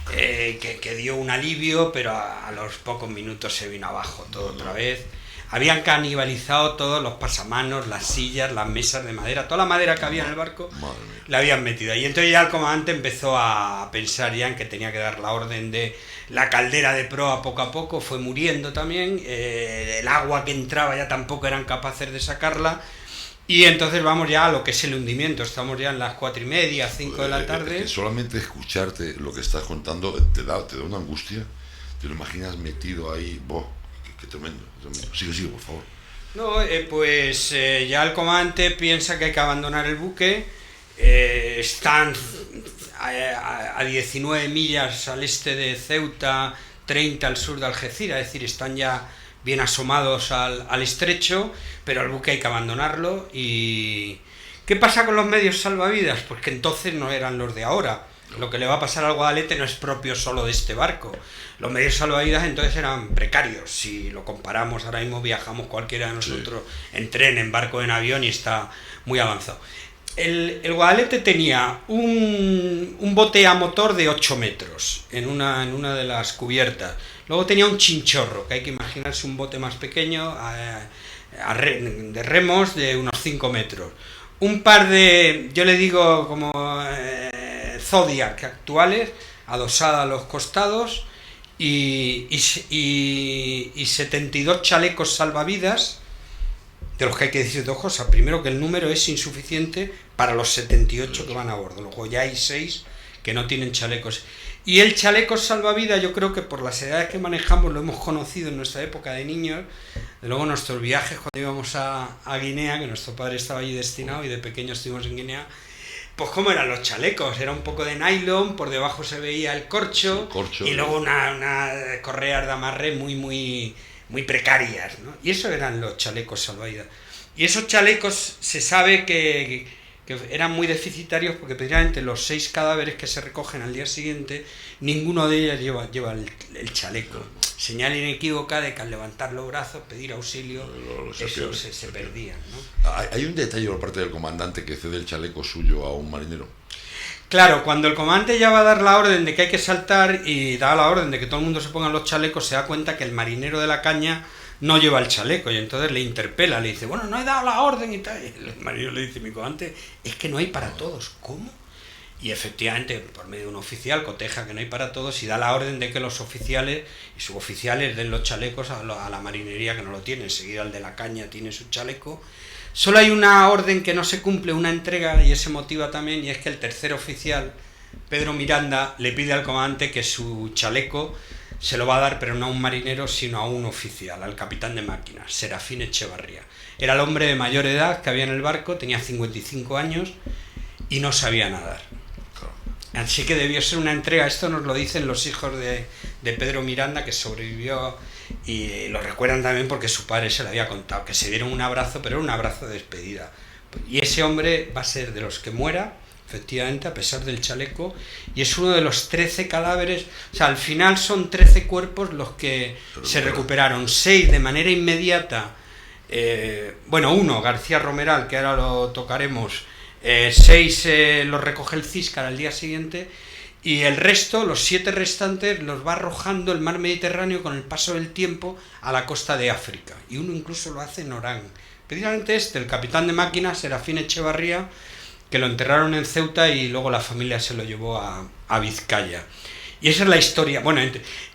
que dio un alivio, pero a los pocos minutos se vino abajo todo otra vez. Habían canibalizado todos los pasamanos, las sillas, las mesas de madera, toda la madera que había en el barco la habían metido ahí. Y entonces ya el comandante empezó a pensar ya en que tenía que dar la orden de la caldera de proa poco a poco, fue muriendo también, el agua que entraba ya tampoco eran capaces de sacarla. Y entonces vamos ya a lo que es el hundimiento, estamos ya en las 4:30, 5 de la tarde. Que solamente escucharte lo que estás contando te da una angustia, te lo imaginas metido ahí, qué tremendo, tremendo. Sigue, por favor. No, pues ya el comandante piensa que hay que abandonar el buque, están a 19 millas al este de Ceuta, 30 al sur de Algeciras, es decir, están ya bien asomados al estrecho, pero al buque hay que abandonarlo. ¿Y qué pasa con los medios salvavidas? Pues que entonces no eran los de ahora. Lo que le va a pasar al Guadalete no es propio solo de este barco. Los medios salvavidas entonces eran precarios. Si lo comparamos, ahora mismo viajamos cualquiera de nosotros en tren, en barco, en avión y está muy avanzado. El Guadalete tenía un bote a motor de 8 metros en una de las cubiertas. Luego tenía un chinchorro, que hay que imaginarse un bote más pequeño, de remos de unos 5 metros. Un par de, yo le digo como Zodiac actuales, adosada a los costados, y 72 chalecos salvavidas, de los que hay que decir dos cosas. Primero, que el número es insuficiente para los 78 que van a bordo. Luego ya hay 6 que no tienen chalecos. Y el chaleco salvavidas, yo creo que por las edades que manejamos lo hemos conocido en nuestra época de niños. De luego nuestros viajes cuando íbamos a Guinea, que nuestro padre estaba allí destinado y de pequeños estuvimos en Guinea, pues cómo eran los chalecos, era un poco de nylon, por debajo se veía el corcho y luego una correas de amarre muy precarias, ¿no? Y eso eran los chalecos salvavidas. Y esos chalecos se sabe que eran muy deficitarios porque precisamente los 6 cadáveres que se recogen al día siguiente, ninguno de ellos lleva el chaleco. Señal inequívoca de que al levantar los brazos, pedir auxilio, eso se perdían, ¿no? Hay un detalle por parte del comandante que cede el chaleco suyo a un marinero. Claro, cuando el comandante ya va a dar la orden de que hay que saltar y da la orden de que todo el mundo se ponga los chalecos, se da cuenta que el marinero de la caña no lleva el chaleco y entonces le interpela, le dice, bueno, no he dado la orden y tal. Y el marinero le dice, mi comandante, es que no hay para todos. ¿Cómo? Y efectivamente, por medio de un oficial, coteja que no hay para todos y da la orden de que los oficiales y suboficiales den los chalecos a la marinería que no lo tiene. Enseguida el de la caña tiene su chaleco. Solo hay una orden que no se cumple, una entrega, y ese motiva también, y es que el tercer oficial, Pedro Miranda, le pide al comandante que su chaleco se lo va a dar, pero no a un marinero, sino a un oficial, al capitán de máquinas, Serafín Echevarría. Era el hombre de mayor edad que había en el barco, tenía 55 años y no sabía nadar. Así que debió ser una entrega, esto nos lo dicen los hijos de Pedro Miranda, que sobrevivió, y lo recuerdan también porque su padre se lo había contado, que se dieron un abrazo, pero era un abrazo de despedida. Y ese hombre va a ser de los que muera, efectivamente, a pesar del chaleco, y es uno de los 13 cadáveres, o sea, al final son 13 cuerpos los que se recuperaron, 6 de manera inmediata, uno, García Romeral, que ahora lo tocaremos, 6 los recoge el Císcar al día siguiente, y el resto, los 7 restantes, los va arrojando el mar Mediterráneo con el paso del tiempo a la costa de África, y uno incluso lo hace en Orán. Precisamente el capitán de máquinas, Serafín Echevarría, que lo enterraron en Ceuta y luego la familia se lo llevó a Vizcaya. Y esa es la historia. Bueno,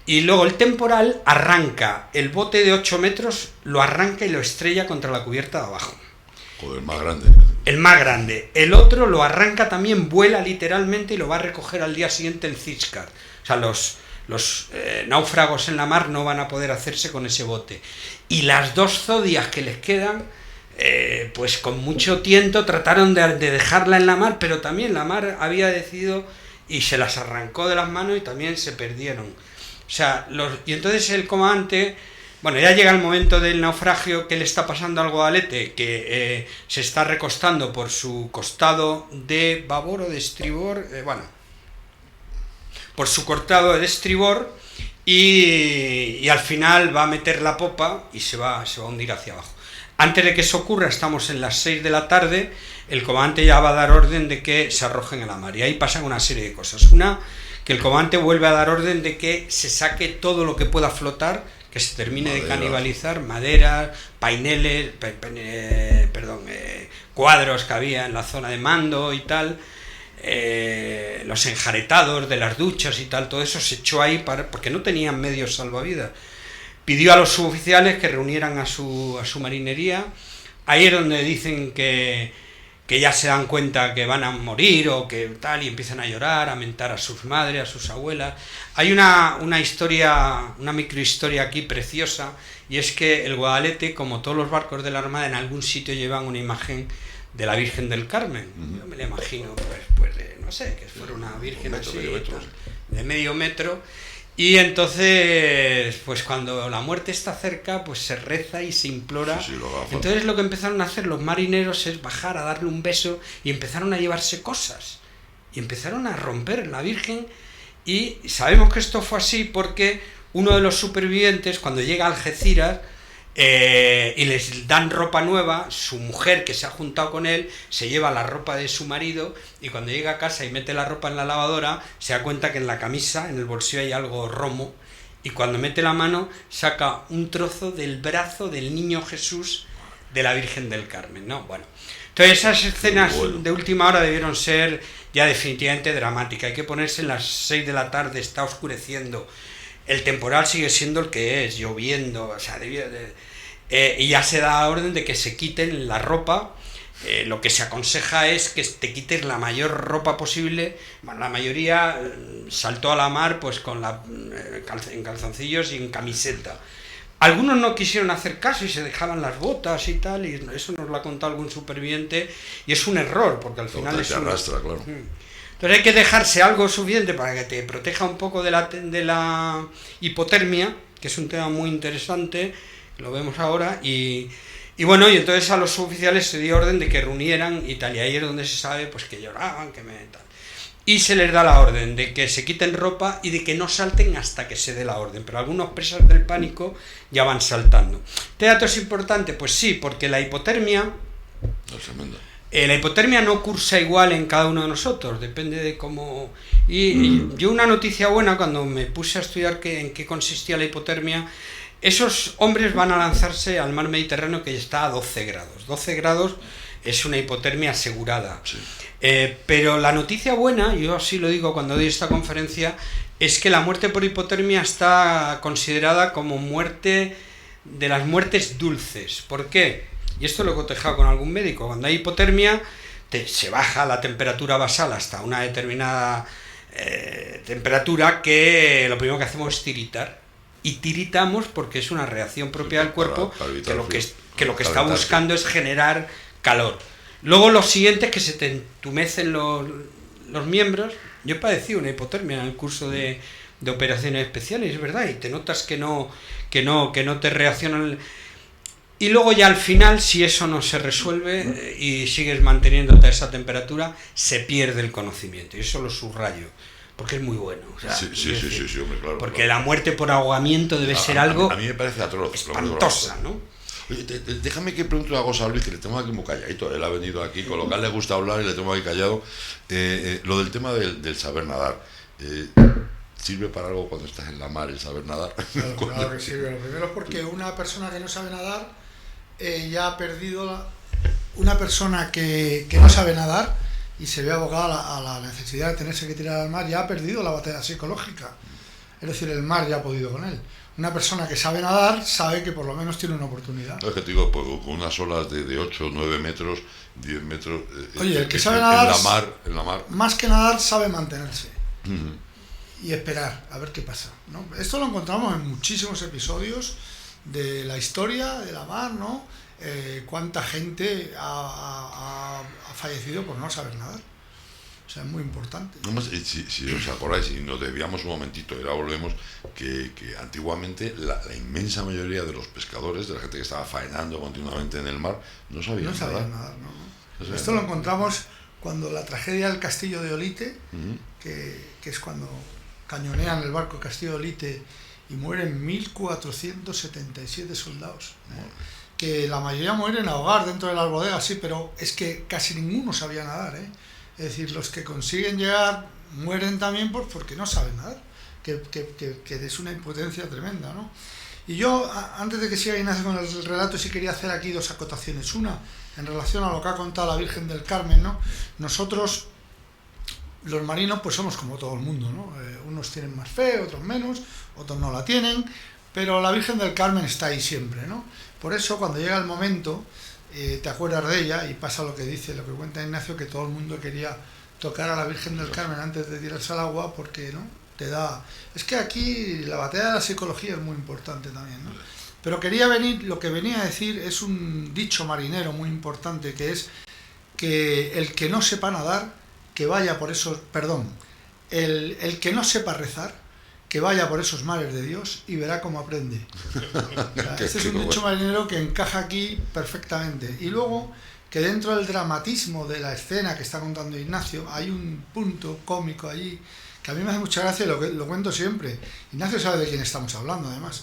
y luego el temporal arranca, el bote de 8 metros lo arranca y lo estrella contra la cubierta de abajo. Joder, el más grande. El más grande. El otro lo arranca también, vuela literalmente y lo va a recoger al día siguiente el Císcar. O sea, los náufragos en la mar no van a poder hacerse con ese bote. Y las 2 Zodias que les quedan, pues con mucho tiento trataron de dejarla en la mar, pero también la mar había decidido y se las arrancó de las manos y también se perdieron. O sea, y entonces el comandante, bueno, ya llega el momento del naufragio. ¿Qué le está pasando al Guadalete? Que se está recostando por su costado de babor o de estribor, por su costado de estribor, y al final va a meter la popa y se va a hundir hacia abajo. Antes de que eso ocurra, estamos en las 6 de la tarde, el comandante ya va a dar orden de que se arrojen a la mar. Y ahí pasan una serie de cosas. Una, que el comandante vuelve a dar orden de que se saque todo lo que pueda flotar, que se termine de canibalizar, maderas, paineles, cuadros que había en la zona de mando y tal, los enjaretados de las duchas y tal, todo eso se echó ahí porque no tenían medios salvavidas. Pidió a los suboficiales que reunieran a su marinería. Ahí es donde dicen que ya se dan cuenta que van a morir o que tal, y empiezan a llorar, a mentar a sus madres, a sus abuelas. Hay una historia, una microhistoria aquí preciosa, y es que el Guadalete, como todos los barcos de la Armada, en algún sitio llevan una imagen de la Virgen del Carmen. Yo me la imagino, pues no sé, que fuera una virgen así, de medio metro. Y entonces, pues cuando la muerte está cerca, pues se reza y se implora. Entonces lo que empezaron a hacer los marineros es bajar a darle un beso, y empezaron a llevarse cosas. Y empezaron a romper la Virgen, y sabemos que esto fue así porque uno de los supervivientes, cuando llega a Algeciras, y les dan ropa nueva, su mujer, que se ha juntado con él, se lleva la ropa de su marido, y cuando llega a casa y mete la ropa en la lavadora, se da cuenta que en la camisa, en el bolsillo, hay algo romo, y cuando mete la mano saca un trozo del brazo del niño Jesús de la Virgen del Carmen, ¿no? Bueno, entonces esas escenas de última hora debieron ser ya definitivamente dramáticas. Hay que ponerse en las 6 de la tarde, está oscureciendo, el temporal sigue siendo el que es, lloviendo, o sea, y ya se da orden de que se quiten la ropa. Lo que se aconseja es que te quites la mayor ropa posible. Bueno, la mayoría saltó a la mar pues en calzoncillos y en camiseta. Algunos no quisieron hacer caso y se dejaban las botas y tal, y eso nos lo ha contado algún superviviente, y es un error, porque al final es arrastra, claro. Entonces hay que dejarse algo suficiente para que te proteja un poco de la hipotermia, que es un tema muy interesante, lo vemos ahora, y bueno, y entonces a los suboficiales se dio orden de que reunieran y tal, y ahí es donde se sabe pues que lloraban, tal. Y se les da la orden de que se quiten ropa y de que no salten hasta que se dé la orden, pero algunos presas del pánico ya van saltando. ¿Este dato es importante? Pues sí, porque la hipotermia... La hipotermia no cursa igual en cada uno de nosotros, depende de cómo... Y yo una noticia buena, cuando me puse a estudiar en qué consistía la hipotermia, esos hombres van a lanzarse al mar Mediterráneo, que está a 12 grados. 12 grados es una hipotermia asegurada. Sí. Pero la noticia buena, yo así lo digo cuando doy esta conferencia, es que la muerte por hipotermia está considerada como muerte de las muertes dulces. ¿Por qué? Y esto lo he cotejado con algún médico. Cuando hay hipotermia, se baja la temperatura basal hasta una determinada temperatura, que lo primero que hacemos es tiritar. Y tiritamos porque es una reacción propia del cuerpo, que lo que está buscando es generar calor. Luego lo siguiente es que se te entumecen los miembros. Yo he padecido una hipotermia en el curso de operaciones especiales, es verdad, y te notas que no te reaccionan. Y luego ya al final, si eso no se resuelve y sigues manteniéndote a esa temperatura, se pierde el conocimiento. Y eso lo subrayo, porque es muy bueno. O sea, sí, hombre, claro. Porque la muerte por ahogamiento debe ser algo... A mí me parece atroz. Espantosa, ¿no? Oye, déjame que pregunte una cosa a Luis, que le tengo aquí muy calladito. Él ha venido aquí, con lo cual le gusta hablar y le tengo aquí callado. Lo del tema del saber nadar. ¿Sirve para algo cuando estás en la mar el saber nadar? Claro que sirve. Lo primero es porque una persona que no sabe nadar ya ha perdido una persona que no sabe nadar y se ve abocada a la necesidad de tenerse que tirar al mar, ya ha perdido la batalla psicológica. Es decir, el mar ya ha podido con él. Una persona que sabe nadar sabe que por lo menos tiene una oportunidad. No, es que te digo, pues, con unas olas de 8, 9 metros, 10 metros... Oye, el que sabe nadar, en la mar, más que nadar, sabe mantenerse. Y esperar, a ver qué pasa, ¿no? Esto lo encontramos en muchísimos episodios de la historia de la mar, ¿no? Cuánta gente ha fallecido por no saber nadar. O sea, es muy importante. Si os acordáis, y nos desviamos un momentito, y ahora volvemos, que antiguamente la inmensa mayoría de los pescadores, de la gente que estaba faenando continuamente en el mar, no sabían nadar. No. Esto lo encontramos cuando la tragedia del Castillo de Olite, que es cuando cañonean el barco Castillo de Olite y mueren 1.477 soldados, que la mayoría mueren ahogar dentro de las bodegas, sí, pero es que casi ninguno sabía nadar, ¿eh? Es decir, los que consiguen llegar mueren también porque no saben nadar, que es una impotencia tremenda, ¿no? Y yo, antes de que siga Ignacio con el relato, sí quería hacer aquí dos acotaciones. Una, en relación a lo que ha contado la Virgen del Carmen, ¿no? Nosotros, los marinos, pues somos como todo el mundo, ¿no? Unos tienen más fe, otros menos, otros no la tienen, pero la Virgen del Carmen está ahí siempre, ¿no? Por eso, cuando llega el momento, te acuerdas de ella y pasa lo que dice, lo que cuenta Ignacio, que todo el mundo quería tocar a la Virgen del Carmen antes de tirarse al agua, porque, ¿no? Te da... Es que aquí la batalla de la psicología es muy importante también, ¿no? Pero lo que venía a decir es un dicho marinero muy importante, que es que el que no sepa nadar, que vaya por esos... Perdón, el que no sepa rezar, que vaya por esos mares de Dios y verá cómo aprende. O sea, este es un dicho marinero que encaja aquí perfectamente. Y luego, que dentro del dramatismo de la escena que está contando Ignacio, hay un punto cómico allí que a mí me hace mucha gracia y lo cuento siempre. Ignacio sabe de quién estamos hablando, además.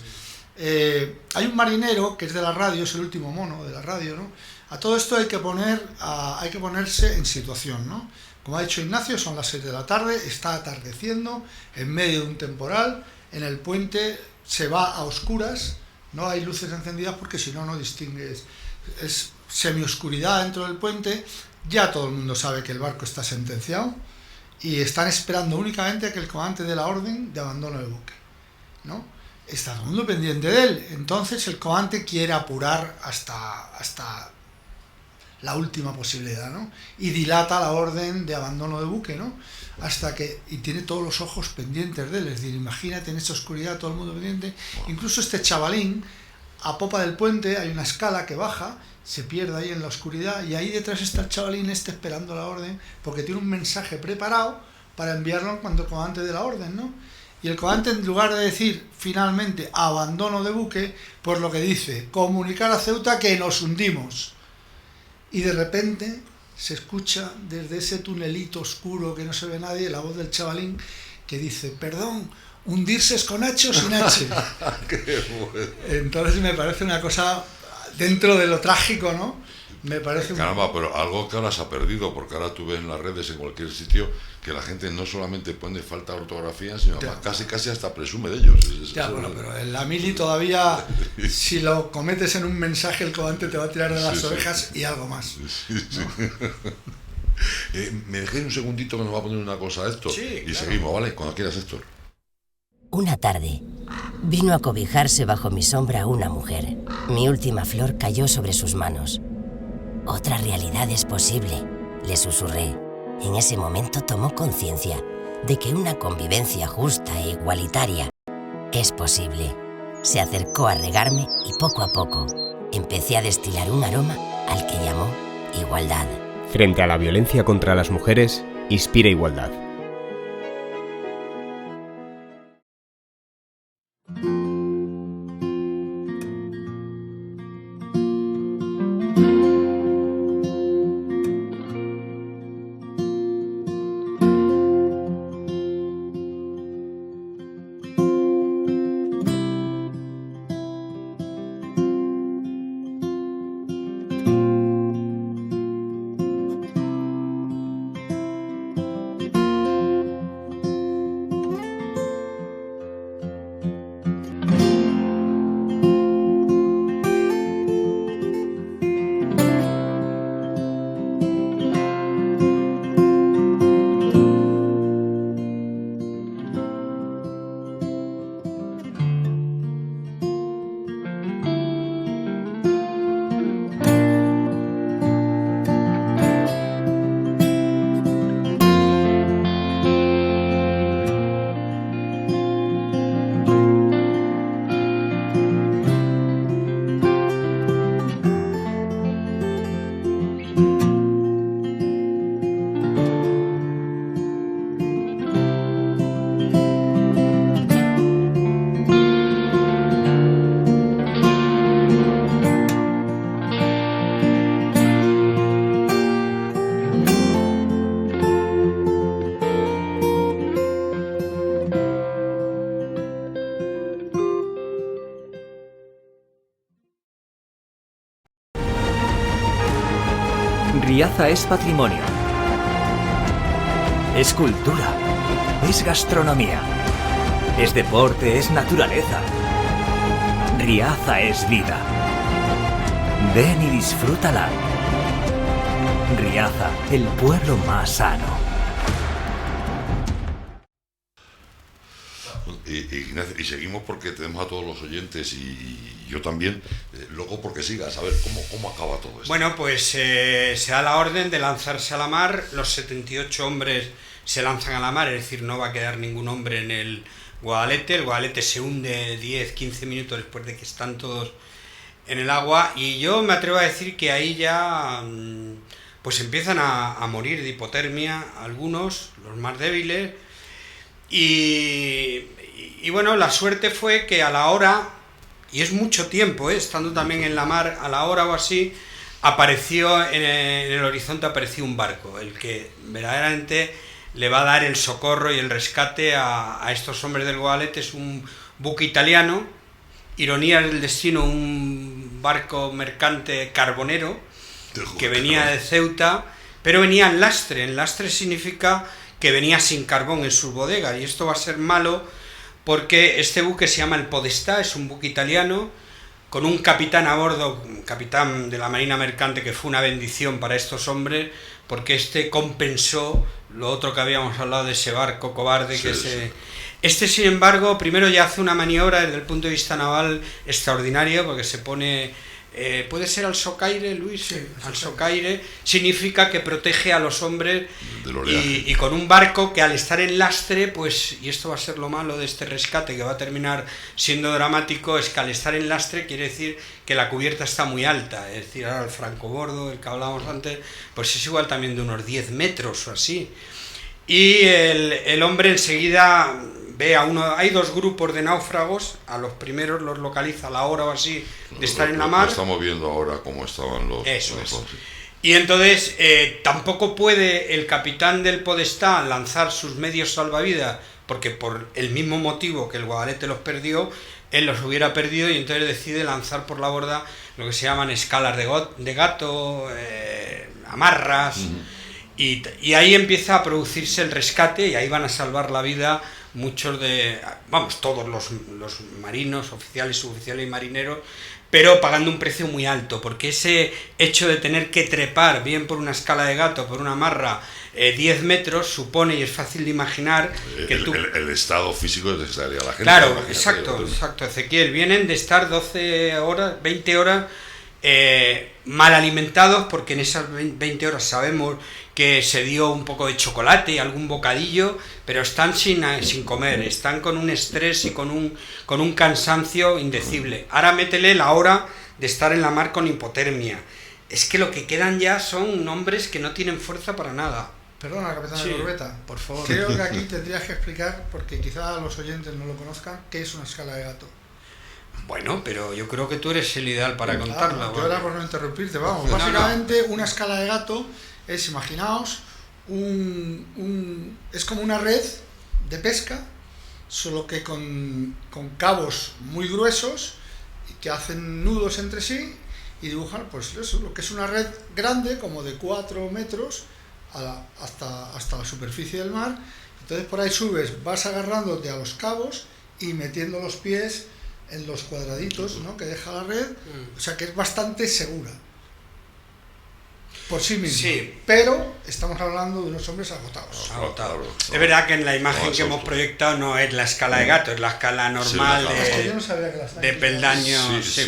Hay un marinero que es de la radio, es el último mono de la radio, ¿no? A todo esto hay que ponerse en situación, ¿no? Como ha dicho Ignacio, son las 6 de la tarde, está atardeciendo, en medio de un temporal, en el puente se va a oscuras, no hay luces encendidas porque si no, no distingues. Es semioscuridad dentro del puente, ya todo el mundo sabe que el barco está sentenciado, y están esperando únicamente a que el comandante dé la orden de abandono del buque, ¿no? Está todo el mundo pendiente de él. Entonces el comandante quiere apurar hasta la última posibilidad, ¿no? Y dilata la orden de abandono de buque, ¿no? Y tiene todos los ojos pendientes de él. Es decir, imagínate en esa oscuridad todo el mundo pendiente. Incluso este chavalín, a popa del puente hay una escala que baja, se pierde ahí en la oscuridad, y ahí detrás está el chavalín esperando la orden, porque tiene un mensaje preparado para enviarlo cuando el comandante dé la orden, ¿no? Y el comandante, en lugar de decir finalmente abandono de buque, pues lo que dice, comunicar a Ceuta que nos hundimos. Y de repente se escucha desde ese tunelito oscuro que no se ve nadie la voz del chavalín que dice, perdón, hundirse es con H o sin H. Qué bueno. Entonces me parece una cosa dentro de lo trágico, ¿no? Me parece... Caramba, pero algo que ahora se ha perdido, porque ahora tú ves en las redes, en cualquier sitio, que la gente no solamente pone falta de ortografía, sino casi hasta presume de ellos. Ya, bueno, pero en la mili todavía, si lo cometes en un mensaje, el comandante te va a tirar de las orejas y algo más. Me dejé un segundito que nos va a poner una cosa a Héctor, Sí, y claro. seguimos, ¿vale? Cuando quieras, Héctor. Una tarde, vino a cobijarse bajo mi sombra una mujer. Mi última flor cayó sobre sus manos. Otra realidad es posible, le susurré. En ese momento tomó conciencia de que una convivencia justa e igualitaria es posible. Se acercó a regarme y poco a poco empecé a destilar un aroma al que llamó igualdad. Frente a la violencia contra las mujeres, inspira igualdad. Riaza es patrimonio. Es cultura. Es gastronomía. Es deporte, es naturaleza. Riaza es vida. Ven y disfrútala. Riaza, el pueblo más sano. Ignacio, y seguimos porque tenemos a todos los oyentes y yo también, luego porque sigas, a ver cómo acaba todo esto. Bueno, pues se da la orden de lanzarse a la mar, los 78 hombres se lanzan a la mar, es decir, no va a quedar ningún hombre en el Guadalete se hunde 10-15 minutos después de que están todos en el agua, y yo me atrevo a decir que ahí ya pues empiezan a morir de hipotermia algunos, los más débiles, y bueno, la suerte fue que a la hora, y es mucho tiempo, estando también en la mar, a la hora o así, apareció en el horizonte apareció un barco, el que verdaderamente le va a dar el socorro y el rescate a estos hombres del Guadalete. Es un buque italiano, ironía del destino, un barco mercante carbonero que venía de Ceuta, pero venía en lastre. En lastre significa que venía sin carbón en sus bodegas, y esto va a ser malo porque este buque se llama el Podestà, es un buque italiano con un capitán a bordo, un capitán de la marina mercante, que fue una bendición para estos hombres, porque este compensó lo otro que habíamos hablado de ese barco cobarde que se... Este, sin embargo, primero ya hace una maniobra desde el punto de vista naval extraordinaria, porque se pone... ¿puede ser al socaire, Luis? Sí, al socaire. Significa que protege a los hombres y con un barco que al estar en lastre, pues, y esto va a ser lo malo de este rescate, que va a terminar siendo dramático, es que al estar en lastre quiere decir que la cubierta está muy alta, es decir, ahora el francobordo, el que hablábamos antes, pues es igual también de unos 10 metros o así. Y el hombre enseguida ve a uno, hay dos grupos de náufragos, a los primeros los localiza a la hora o así de estar en la mar. Estamos viendo ahora cómo estaban los... Eso es. Y entonces tampoco puede el capitán del Podestà lanzar sus medios salvavidas, porque por el mismo motivo que el Guadalete los perdió, él los hubiera perdido, y entonces decide lanzar por la borda lo que se llaman escalas de gato, amarras, y ahí empieza a producirse el rescate, y ahí van a salvar la vida muchos todos los marinos, oficiales, suboficiales y marineros, pero pagando un precio muy alto, porque ese hecho de tener que trepar, bien por una escala de gato, por una amarra, 10 metros, supone, y es fácil de imaginar, que el estado físico de la gente. Claro, exacto, Ezequiel, vienen de estar 12 horas, 20 horas mal alimentados, porque en esas 20 horas sabemos que se dio un poco de chocolate y algún bocadillo, pero están sin comer, están con un estrés y con un cansancio indecible. Ahora métele la hora de estar en la mar con hipotermia. Es que lo que quedan ya son hombres que no tienen fuerza para nada. Perdona, capitán de corbeta, por favor. Creo que aquí tendrías que explicar, porque quizá los oyentes no lo conozcan, qué es una escala de gato. Bueno, pero yo creo que tú eres el ideal para contarla. Yo era por no interrumpirte, vamos. Básicamente, una escala de gato es, imaginaos, es como una red de pesca, solo que con cabos muy gruesos que hacen nudos entre sí y dibujan, pues eso, lo que es una red grande, como de 4 metros hasta la superficie del mar. Entonces por ahí subes, vas agarrándote a los cabos y metiendo los pies en los cuadraditos, ¿no?, que deja la red, o sea que es bastante segura por sí misma. Sí. Pero estamos hablando de unos hombres agotados. Es verdad que en la imagen que hemos proyectado no es la escala de gato, es la escala normal de peldaño.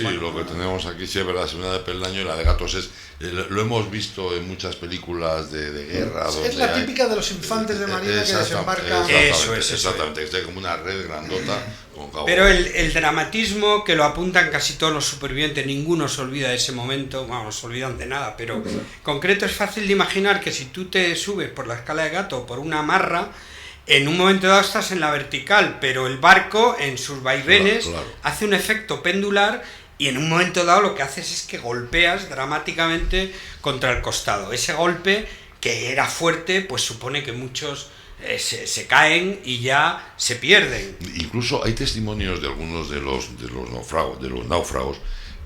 Bueno, lo que tenemos aquí sí es verdad, es una de peldaño, y la de gatos es... lo hemos visto en muchas películas de guerra. Es la típica de los infantes de marina que desembarcan. Exactamente, es como una red grandota con cabo. Pero el dramatismo que lo apuntan casi todos los supervivientes, ninguno se olvida de ese momento, no se olvidan de nada, pero en concreto es fácil de imaginar que si tú te subes por la escala de gato o por una amarra, en un momento dado estás en la vertical, pero el barco en sus vaivenes hace un efecto pendular, y en un momento dado lo que haces es que golpeas dramáticamente contra el costado. Ese golpe, que era fuerte, pues supone que muchos se caen y ya se pierden. Incluso hay testimonios de algunos de los náufragos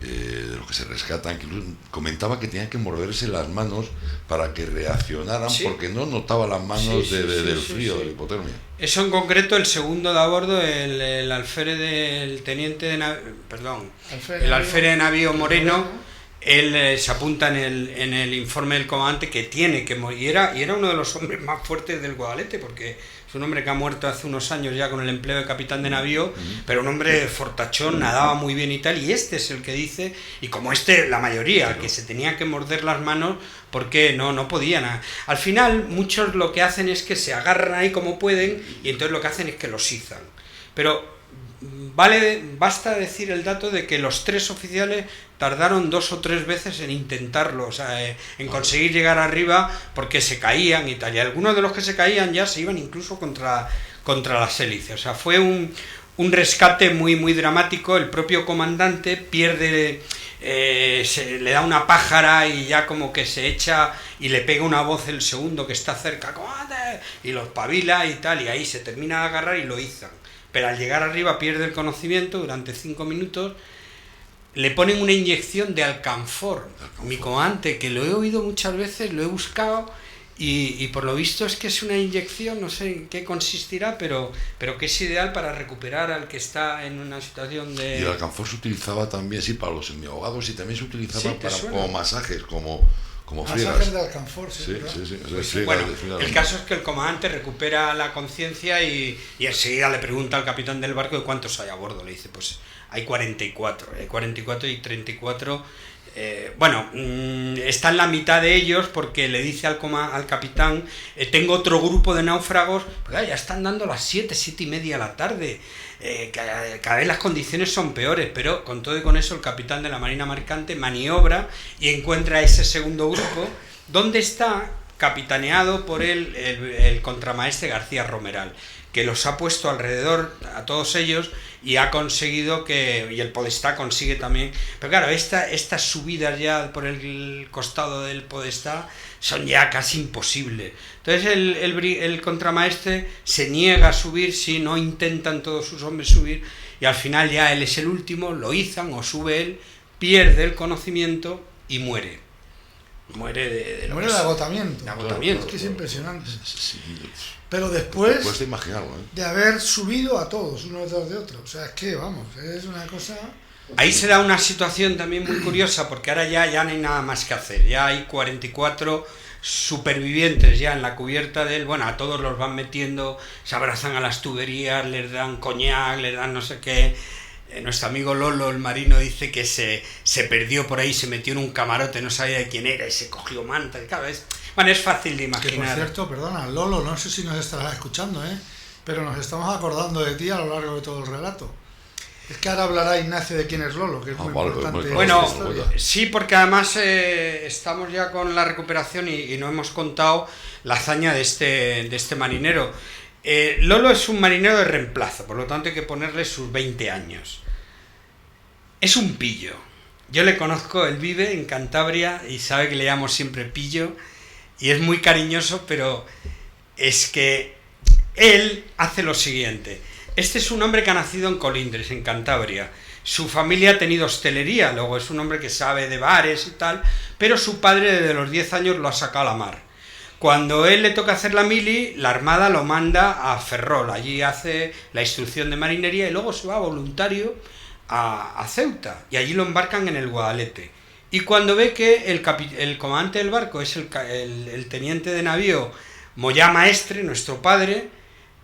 de los que se rescatan, que comentaba que tenían que morderse las manos para que reaccionaran, porque no notaba las manos del frío, de la hipotermia. Eso en concreto, el segundo de a bordo, el alférez del teniente de alférez de navío Moreno, él se apunta en el informe del comandante que tiene que morir, y era uno de los hombres más fuertes del Guadalete, porque es un hombre que ha muerto hace unos años ya con el empleo de capitán de navío, pero un hombre fortachón, nadaba muy bien y tal, y este es el que dice, y como la mayoría, que se tenía que morder las manos porque no podían. Al final muchos lo que hacen es que se agarran ahí como pueden, y entonces lo que hacen es que los izan. Pero basta decir el dato de que los 3 oficiales tardaron 2 o 3 veces en intentarlo, o sea, en conseguir llegar arriba, porque se caían y tal, y algunos de los que se caían ya se iban incluso contra las hélices. O sea, fue un rescate muy muy dramático. El propio comandante pierde, le da una pájara y ya como que se echa y le pega una voz el segundo que está cerca, y lo espabila y tal, y ahí se termina de agarrar y lo izan. Pero al llegar arriba pierde el conocimiento durante 5 minutos, le ponen una inyección de alcanfor. Mi comandante, que lo he oído muchas veces, lo he buscado, y por lo visto es que es una inyección, no sé en qué consistirá, pero que es ideal para recuperar al que está en una situación de... Y el alcanfor se utilizaba también, sí, para los semiahogados, y también se utilizaba como masajes, como friegas. Masajes de alcanfor, sí. Bueno, el caso es que el comandante recupera la conciencia y enseguida le pregunta al capitán del barco de cuántos hay a bordo. Le dice, pues hay 44 y 34. Están la mitad de ellos, porque le dice al capitán, tengo otro grupo de náufragos, ya están dando las 7:30 de la tarde, cada vez las condiciones son peores, pero con todo y con eso el capitán de la Marina Mercante maniobra y encuentra ese segundo grupo, donde está capitaneado por el contramaestre García Romeral, que los ha puesto alrededor a todos ellos y ha conseguido y el Podestá consigue también, pero claro, estas subidas ya por el costado del Podestá son ya casi imposibles. Entonces el contramaestre se niega a subir, si no intentan todos sus hombres subir, y al final ya él es el último, lo izan o sube él, pierde el conocimiento y muere. Muere de agotamiento. Es que es impresionante. Pero después de imaginarlo, de haber subido a todos uno detrás de otro. O sea, es que, vamos, es una cosa... Ahí se da una situación también muy curiosa, porque ahora ya no hay nada más que hacer. Ya hay 44 supervivientes ya en la cubierta de él. Bueno, a todos los van metiendo, se abrazan a las tuberías, les dan coñac, les dan no sé qué. Nuestro amigo Lolo, el marino, dice que se perdió por ahí, se metió en un camarote, no sabía de quién era y se cogió manta. Y claro, es fácil de imaginar. Que por cierto, perdona, Lolo, no sé si nos estarás escuchando, pero nos estamos acordando de ti a lo largo de todo el relato. Es que ahora hablará Ignacio de quién es Lolo, que es muy importante. Bueno, sí, porque además estamos ya con la recuperación y no hemos contado la hazaña de este marinero. Lolo es un marinero de reemplazo, por lo tanto hay que ponerle sus 20 años. Es un pillo. Yo le conozco, él vive en Cantabria y sabe que le llamo siempre pillo, y es muy cariñoso, pero es que él hace lo siguiente. Este es un hombre que ha nacido en Colindres, en Cantabria. Su familia ha tenido hostelería, luego es un hombre que sabe de bares y tal, pero su padre desde los 10 años lo ha sacado a la mar. Cuando él le toca hacer la mili, la Armada lo manda a Ferrol, allí hace la instrucción de marinería y luego se va voluntario a Ceuta, y allí lo embarcan en el Guadalete. Y cuando ve que el comandante del barco es el teniente de navío Moyá Maestre, nuestro padre,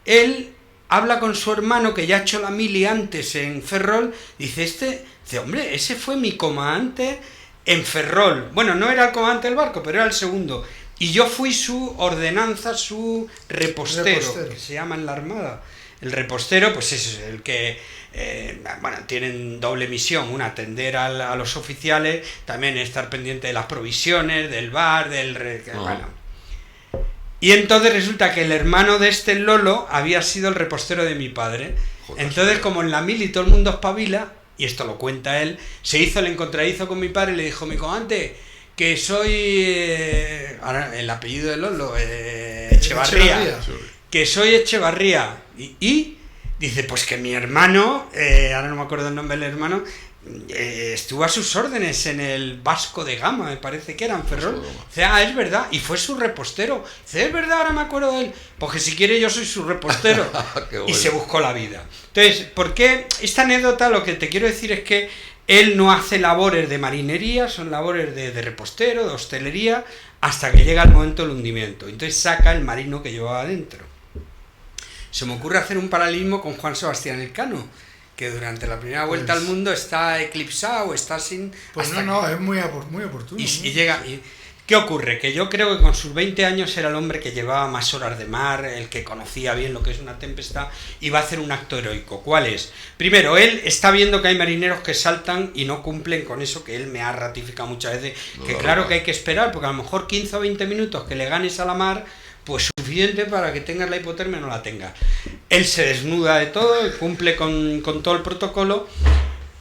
él habla con su hermano, que ya ha hecho la mili antes en Ferrol, dice, hombre, ese fue mi comandante en Ferrol. Bueno, no era el comandante del barco, pero era el segundo. Y yo fui su ordenanza, su repostero, que se llama en la Armada. El repostero, pues es el que, tienen doble misión, una, atender a los oficiales, también estar pendiente de las provisiones, del bar, Y entonces resulta que el hermano de este Lolo había sido el repostero de mi padre. Entonces, como en la mili todo el mundo espabila, y esto lo cuenta él, se hizo el encontradizo con mi padre y le dijo, mi comandante, que soy, ahora el apellido de Lolo, Echevarría, que soy Echevarría, y Dice, pues que mi hermano, ahora no me acuerdo el nombre del hermano, estuvo a sus órdenes en el Vasco de Gama, me parece que era en Ferrol. Dice, es verdad, y fue su repostero. Dice, es verdad, ahora me acuerdo de él. Porque si quiere yo soy su repostero. Y se buscó la vida. Entonces, ¿por qué esta anécdota? Lo que te quiero decir es que él no hace labores de marinería, son labores de repostero, de hostelería, hasta que llega el momento del hundimiento. Entonces saca el marino que llevaba adentro. Se me ocurre hacer un paralelismo con Juan Sebastián Elcano, que durante la primera vuelta al mundo está eclipsado, está sin... Pues no, es muy oportuno. Y llega... ¿Qué ocurre? Que yo creo que con sus 20 años era el hombre que llevaba más horas de mar, el que conocía bien lo que es una tempestad, y va a hacer un acto heroico. ¿Cuál es? Primero, él está viendo que hay marineros que saltan y no cumplen con eso que él me ha ratificado muchas veces, que claro que hay que esperar, porque a lo mejor 15 o 20 minutos que le ganes a la mar, pues suficiente para que tengas la hipotermia o no la tengas. Él se desnuda de todo y cumple con todo el protocolo,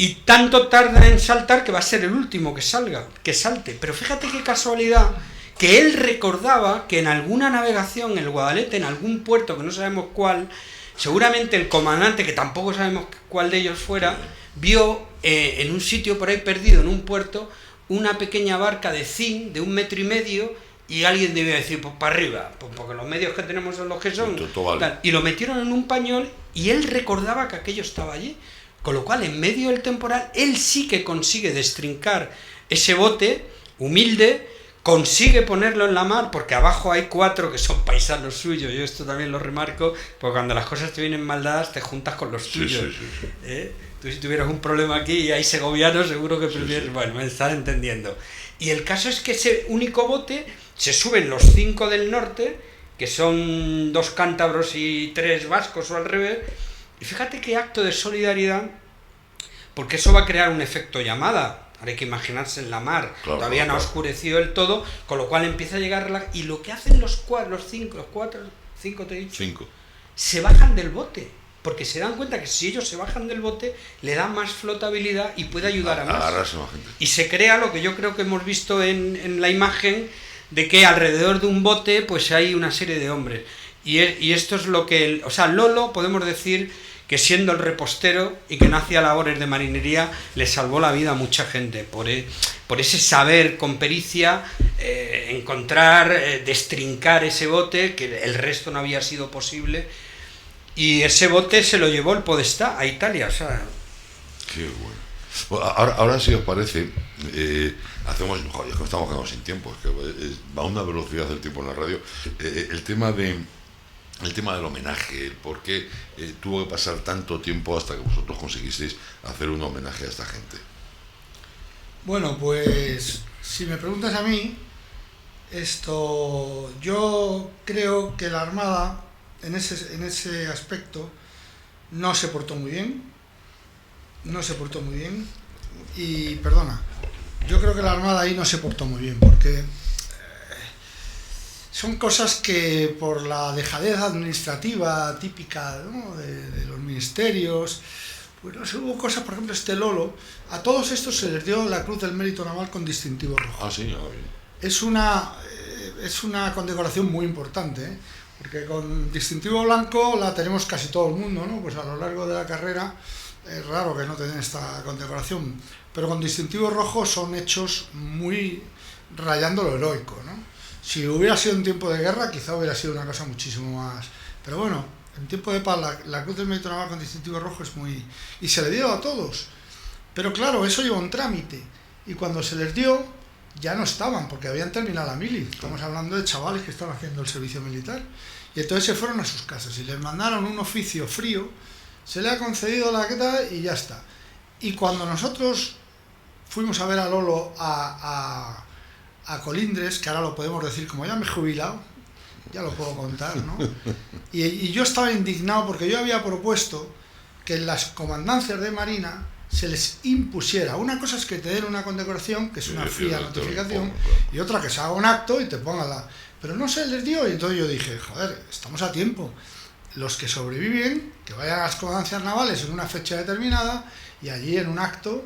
y tanto tarda en saltar que va a ser el último que salte. Pero fíjate qué casualidad, que él recordaba que en alguna navegación, en el Guadalete, en algún puerto que no sabemos cuál, seguramente el comandante, que tampoco sabemos cuál de ellos fuera, vio en un sitio por ahí perdido, en un puerto, una pequeña barca de zinc de 1,5 metros, y alguien debía decir, pues para arriba, pues porque los medios que tenemos son los que son, tal, y lo metieron en un pañol, y él recordaba que aquello estaba allí. Con lo cual, en medio del temporal, él sí que consigue destrincar ese bote, humilde, consigue ponerlo en la mar, porque abajo hay 4 que son paisanos suyos, yo esto también lo remarco, porque cuando las cosas te vienen mal dadas, te juntas con los tuyos. Sí. Tú si tuvieras un problema aquí y hay segovianos, seguro que prefieres... Bueno, me estás entendiendo. Y el caso es que ese único bote, se suben los 5 del norte, que son 2 cántabros y 3 vascos o al revés. Y fíjate qué acto de solidaridad, porque eso va a crear un efecto llamada. Ahora hay que imaginarse en la mar, todavía no ha oscurecido del todo, con lo cual empieza a llegar y lo que hacen los 5 te he dicho, 5, se bajan del bote, porque se dan cuenta que si ellos se bajan del bote, le da más flotabilidad y puede ayudar a más. Y se crea lo que yo creo que hemos visto en la imagen, de que alrededor de un bote pues hay una serie de hombres. Y esto es lo que... Lolo, podemos decir que siendo el repostero y que no hacía labores de marinería, le salvó la vida a mucha gente, por ese saber con pericia, encontrar, destrincar ese bote, que el resto no había sido posible, y ese bote se lo llevó el Podestá a Italia. Qué bueno. Ahora si os parece, hacemos... Joder, es que estamos quedando sin tiempo, es que va a una velocidad del tiempo en la radio. El tema del homenaje, el por qué tuvo que pasar tanto tiempo hasta que vosotros conseguisteis hacer un homenaje a esta gente. Bueno, pues si me preguntas a mí, yo creo que la Armada en ese aspecto no se portó muy bien. Y perdona, yo creo que la Armada ahí no se portó muy bien, porque son cosas que por la dejadez administrativa típica, ¿no?, de los ministerios, pues no sé, hubo cosas, por ejemplo, Lolo, a todos estos se les dio la Cruz del Mérito Naval con distintivo rojo. Ah, sí, bien. Es una condecoración muy importante, porque con distintivo blanco la tenemos casi todo el mundo, ¿no? Pues a lo largo de la carrera es raro que no tengan esta condecoración, pero con distintivo rojo son hechos muy rayando lo heroico, ¿no? Si hubiera sido en tiempo de guerra, quizá hubiera sido una cosa muchísimo más... Pero bueno, en tiempo de paz, la Cruz del Mérito Naval con distintivo rojo es muy... Y se le dio a todos. Pero claro, eso lleva un trámite. Y cuando se les dio, ya no estaban, porque habían terminado la mili. Estamos hablando de chavales que estaban haciendo el servicio militar. Y entonces se fueron a sus casas y les mandaron un oficio frío, se le ha concedido la queta y ya está. Y cuando nosotros fuimos a ver a Lolo a Colindres, que ahora lo podemos decir, como ya me he jubilado, ya lo puedo contar, ¿no? Y yo estaba indignado porque yo había propuesto que en las comandancias de Marina se les impusiera. Una cosa es que te den una condecoración, que es una fría notificación, y otra que se haga un acto y te pongan la... Pero no se les dio, y entonces yo dije, joder, estamos a tiempo. Los que sobreviven, que vayan a las comandancias navales en una fecha determinada, y allí en un acto,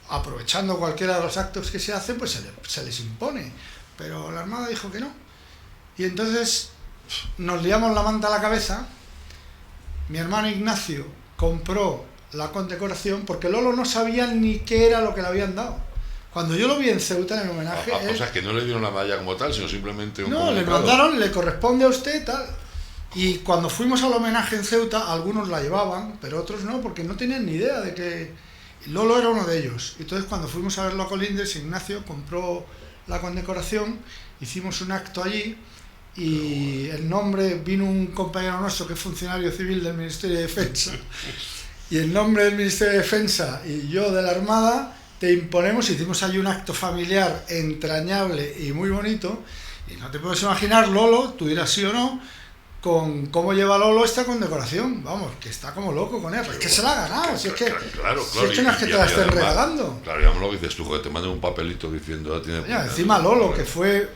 aprovechando cualquiera de los actos que se hacen, pues se les impone. Pero la Armada dijo que no. Y entonces nos liamos la manta a la cabeza mi hermano Ignacio compró la condecoración porque Lolo no sabía ni qué era lo que le habían dado. Cuando yo lo vi en Ceuta en el homenaje... O sea, que no le dieron la medalla como tal, sino simplemente un No, le mandaron, le corresponde a usted, tal. Y cuando fuimos al homenaje en Ceuta, algunos la llevaban, pero otros no, porque no tenían ni idea de que... Lolo era uno de ellos. Entonces, cuando fuimos a verlo a Colindres, Ignacio compró la condecoración, hicimos un acto allí, y el nombre, vino un compañero nuestro que es funcionario civil del Ministerio de Defensa, y el nombre del Ministerio de Defensa y yo de la Armada, te imponemos, hicimos allí un acto familiar entrañable y muy bonito, y no te puedes imaginar, Lolo, tú dirás sí o no, con cómo lleva Lolo esta condecoración, vamos, que está como loco con él, es que se la ha ganado, si es que, claro, si es que no es que te la estén regalando. Claro, ya me lo dices tú, que te manden un papelito diciendo... Encima Lolo, que fue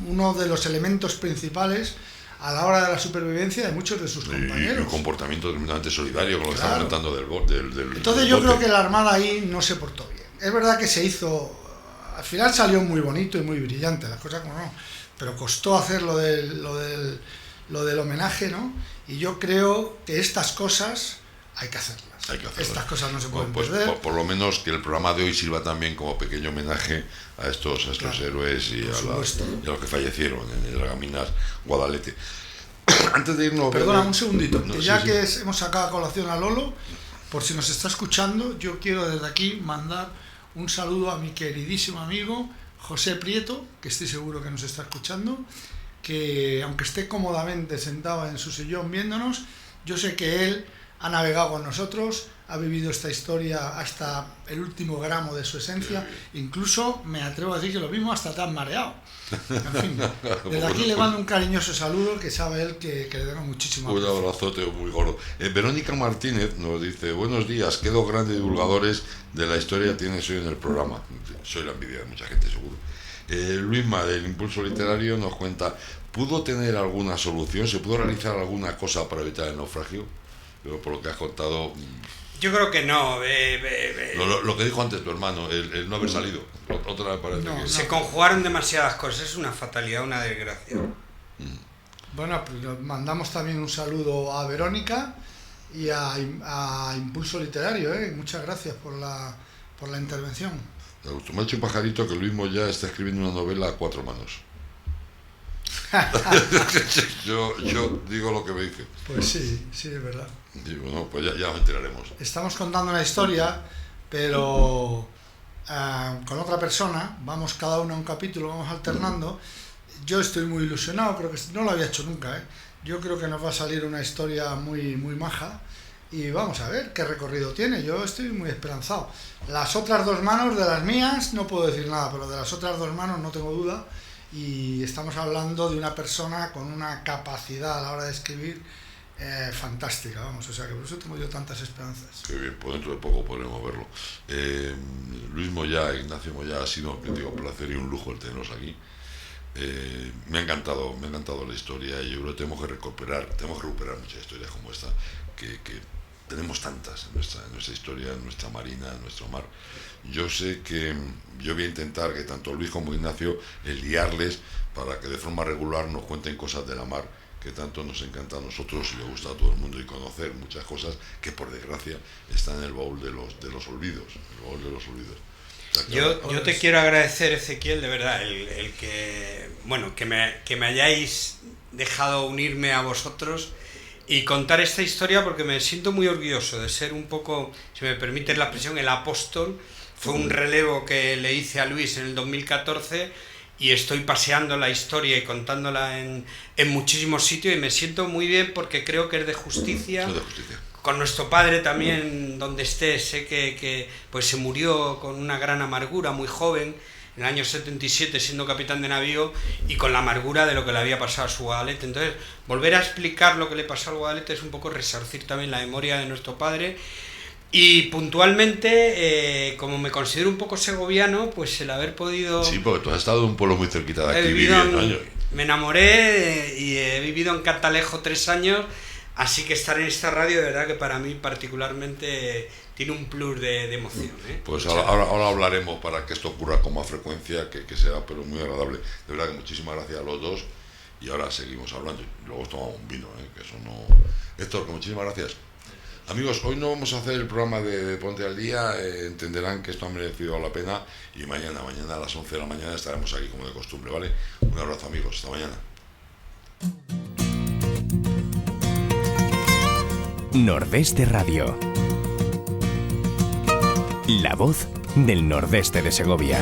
uno de los elementos principales a la hora de la supervivencia de muchos de sus compañeros. Y un comportamiento tremendamente solidario con lo que Claro. está comentando del Entonces yo creo que la Armada ahí no se portó bien. Es verdad que se hizo, al final salió muy bonito y muy brillante, las cosas como no, pero costó hacer lo del homenaje, ¿no? Y yo creo que estas cosas hay que hacerlas. Estas cosas no se pueden perder. Por lo menos que el programa de hoy sirva también como pequeño homenaje a estos Claro, héroes y por a supuesto. los que fallecieron en el Algaminas Guadalete. Antes de irnos... Perdona, un segundito. No, que sí, ya sí. que hemos sacado a colación a Lolo, por si nos está escuchando, yo quiero desde aquí mandar un saludo a mi queridísimo amigo José Prieto, que estoy seguro que nos está escuchando, que aunque esté cómodamente sentado en su sillón viéndonos, yo sé que él ha navegado con nosotros, ha vivido esta historia hasta el último gramo de su esencia, incluso me atrevo a decir que lo mismo hasta te has mareado. En fin, desde aquí le mando un cariñoso saludo, que sabe él que le tengo muchísimo Un aprecio. abrazote muy gordo. Verónica Martínez nos dice: buenos días, qué dos grandes divulgadores de la historia tienes hoy en el programa. Soy la envidia de mucha gente, seguro. Luisma, del Impulso Literario, nos cuenta: ¿pudo tener alguna solución? ¿Se pudo realizar alguna cosa para evitar el naufragio? Pero por lo que has contado... Yo creo que no. Lo que dijo antes tu hermano, el no haber salido. Otra me parece No, que... Se conjugaron demasiadas cosas, es una fatalidad, una desgracia. Bueno, pues mandamos también un saludo a Verónica y a Impulso Literario, muchas gracias por la intervención. Me ha dicho un pajarito que Luis Moya está escribiendo una novela a cuatro manos. yo digo lo que me dice. Pues sí, es verdad. Digo, no, pues ya nos enteraremos. Estamos contando una historia, pero con otra persona, vamos cada uno a un capítulo, vamos alternando. Yo estoy muy ilusionado, creo que no lo había hecho nunca, Yo creo que nos va a salir una historia muy, muy maja y vamos a ver qué recorrido tiene. Yo estoy muy esperanzado. Las otras dos manos de las mías no puedo decir nada, pero de las otras dos manos no tengo duda, y estamos hablando de una persona con una capacidad a la hora de escribir fantástica, vamos, o sea que por eso tengo yo tantas esperanzas. Qué bien, pues dentro de poco podremos verlo. Luis Moya, Ignacio Moya, ha sido un auténtico placer y un lujo el tenerlos aquí. Me ha encantado la historia, y yo creo que tenemos que recuperar muchas historias como esta, que tenemos tantas en nuestra historia, en nuestra marina, en nuestro mar. Yo sé que yo voy a intentar que tanto Luis como Ignacio liarles para que de forma regular nos cuenten cosas de la mar que tanto nos encanta a nosotros y le gusta a todo el mundo, y conocer muchas cosas que por desgracia están en el baúl de los olvidos. Yo te quiero agradecer, Ezequiel, de verdad, el que, bueno, que me hayáis dejado unirme a vosotros y contar esta historia, porque me siento muy orgulloso de ser un poco, si me permites la expresión, el apóstol. Fue un relevo que le hice a Luis en el 2014 y estoy paseando la historia y contándola en muchísimos sitios, y me siento muy bien porque creo que es de justicia. Es de justicia. Con nuestro padre también, donde esté, sé que pues se murió con una gran amargura, muy joven, en el año 77, siendo capitán de navío, y con la amargura de lo que le había pasado a su Guadalete. Entonces, volver a explicar lo que le pasó al Guadalete es un poco resarcir también la memoria de nuestro padre. Y puntualmente, como me considero un poco segoviano, pues el haber podido... Sí, porque tú has estado en un pueblo muy cerquita de aquí, vivido viviendo años. Me enamoré y he vivido en Cantalejo 3 años, así que estar en esta radio, de verdad que para mí particularmente tiene un plus de emoción. Pues ahora hablaremos para que esto ocurra con más frecuencia, que será pero muy agradable. De verdad que muchísimas gracias a los dos, y ahora seguimos hablando. Y luego tomamos un vino, que eso no... Héctor, muchísimas gracias. Amigos, hoy no vamos a hacer el programa de Ponte al Día, entenderán que esto ha merecido la pena, y mañana a las 11 de la mañana estaremos aquí como de costumbre, ¿vale? Un abrazo, amigos, hasta mañana. Nordeste Radio. La voz del nordeste de Segovia.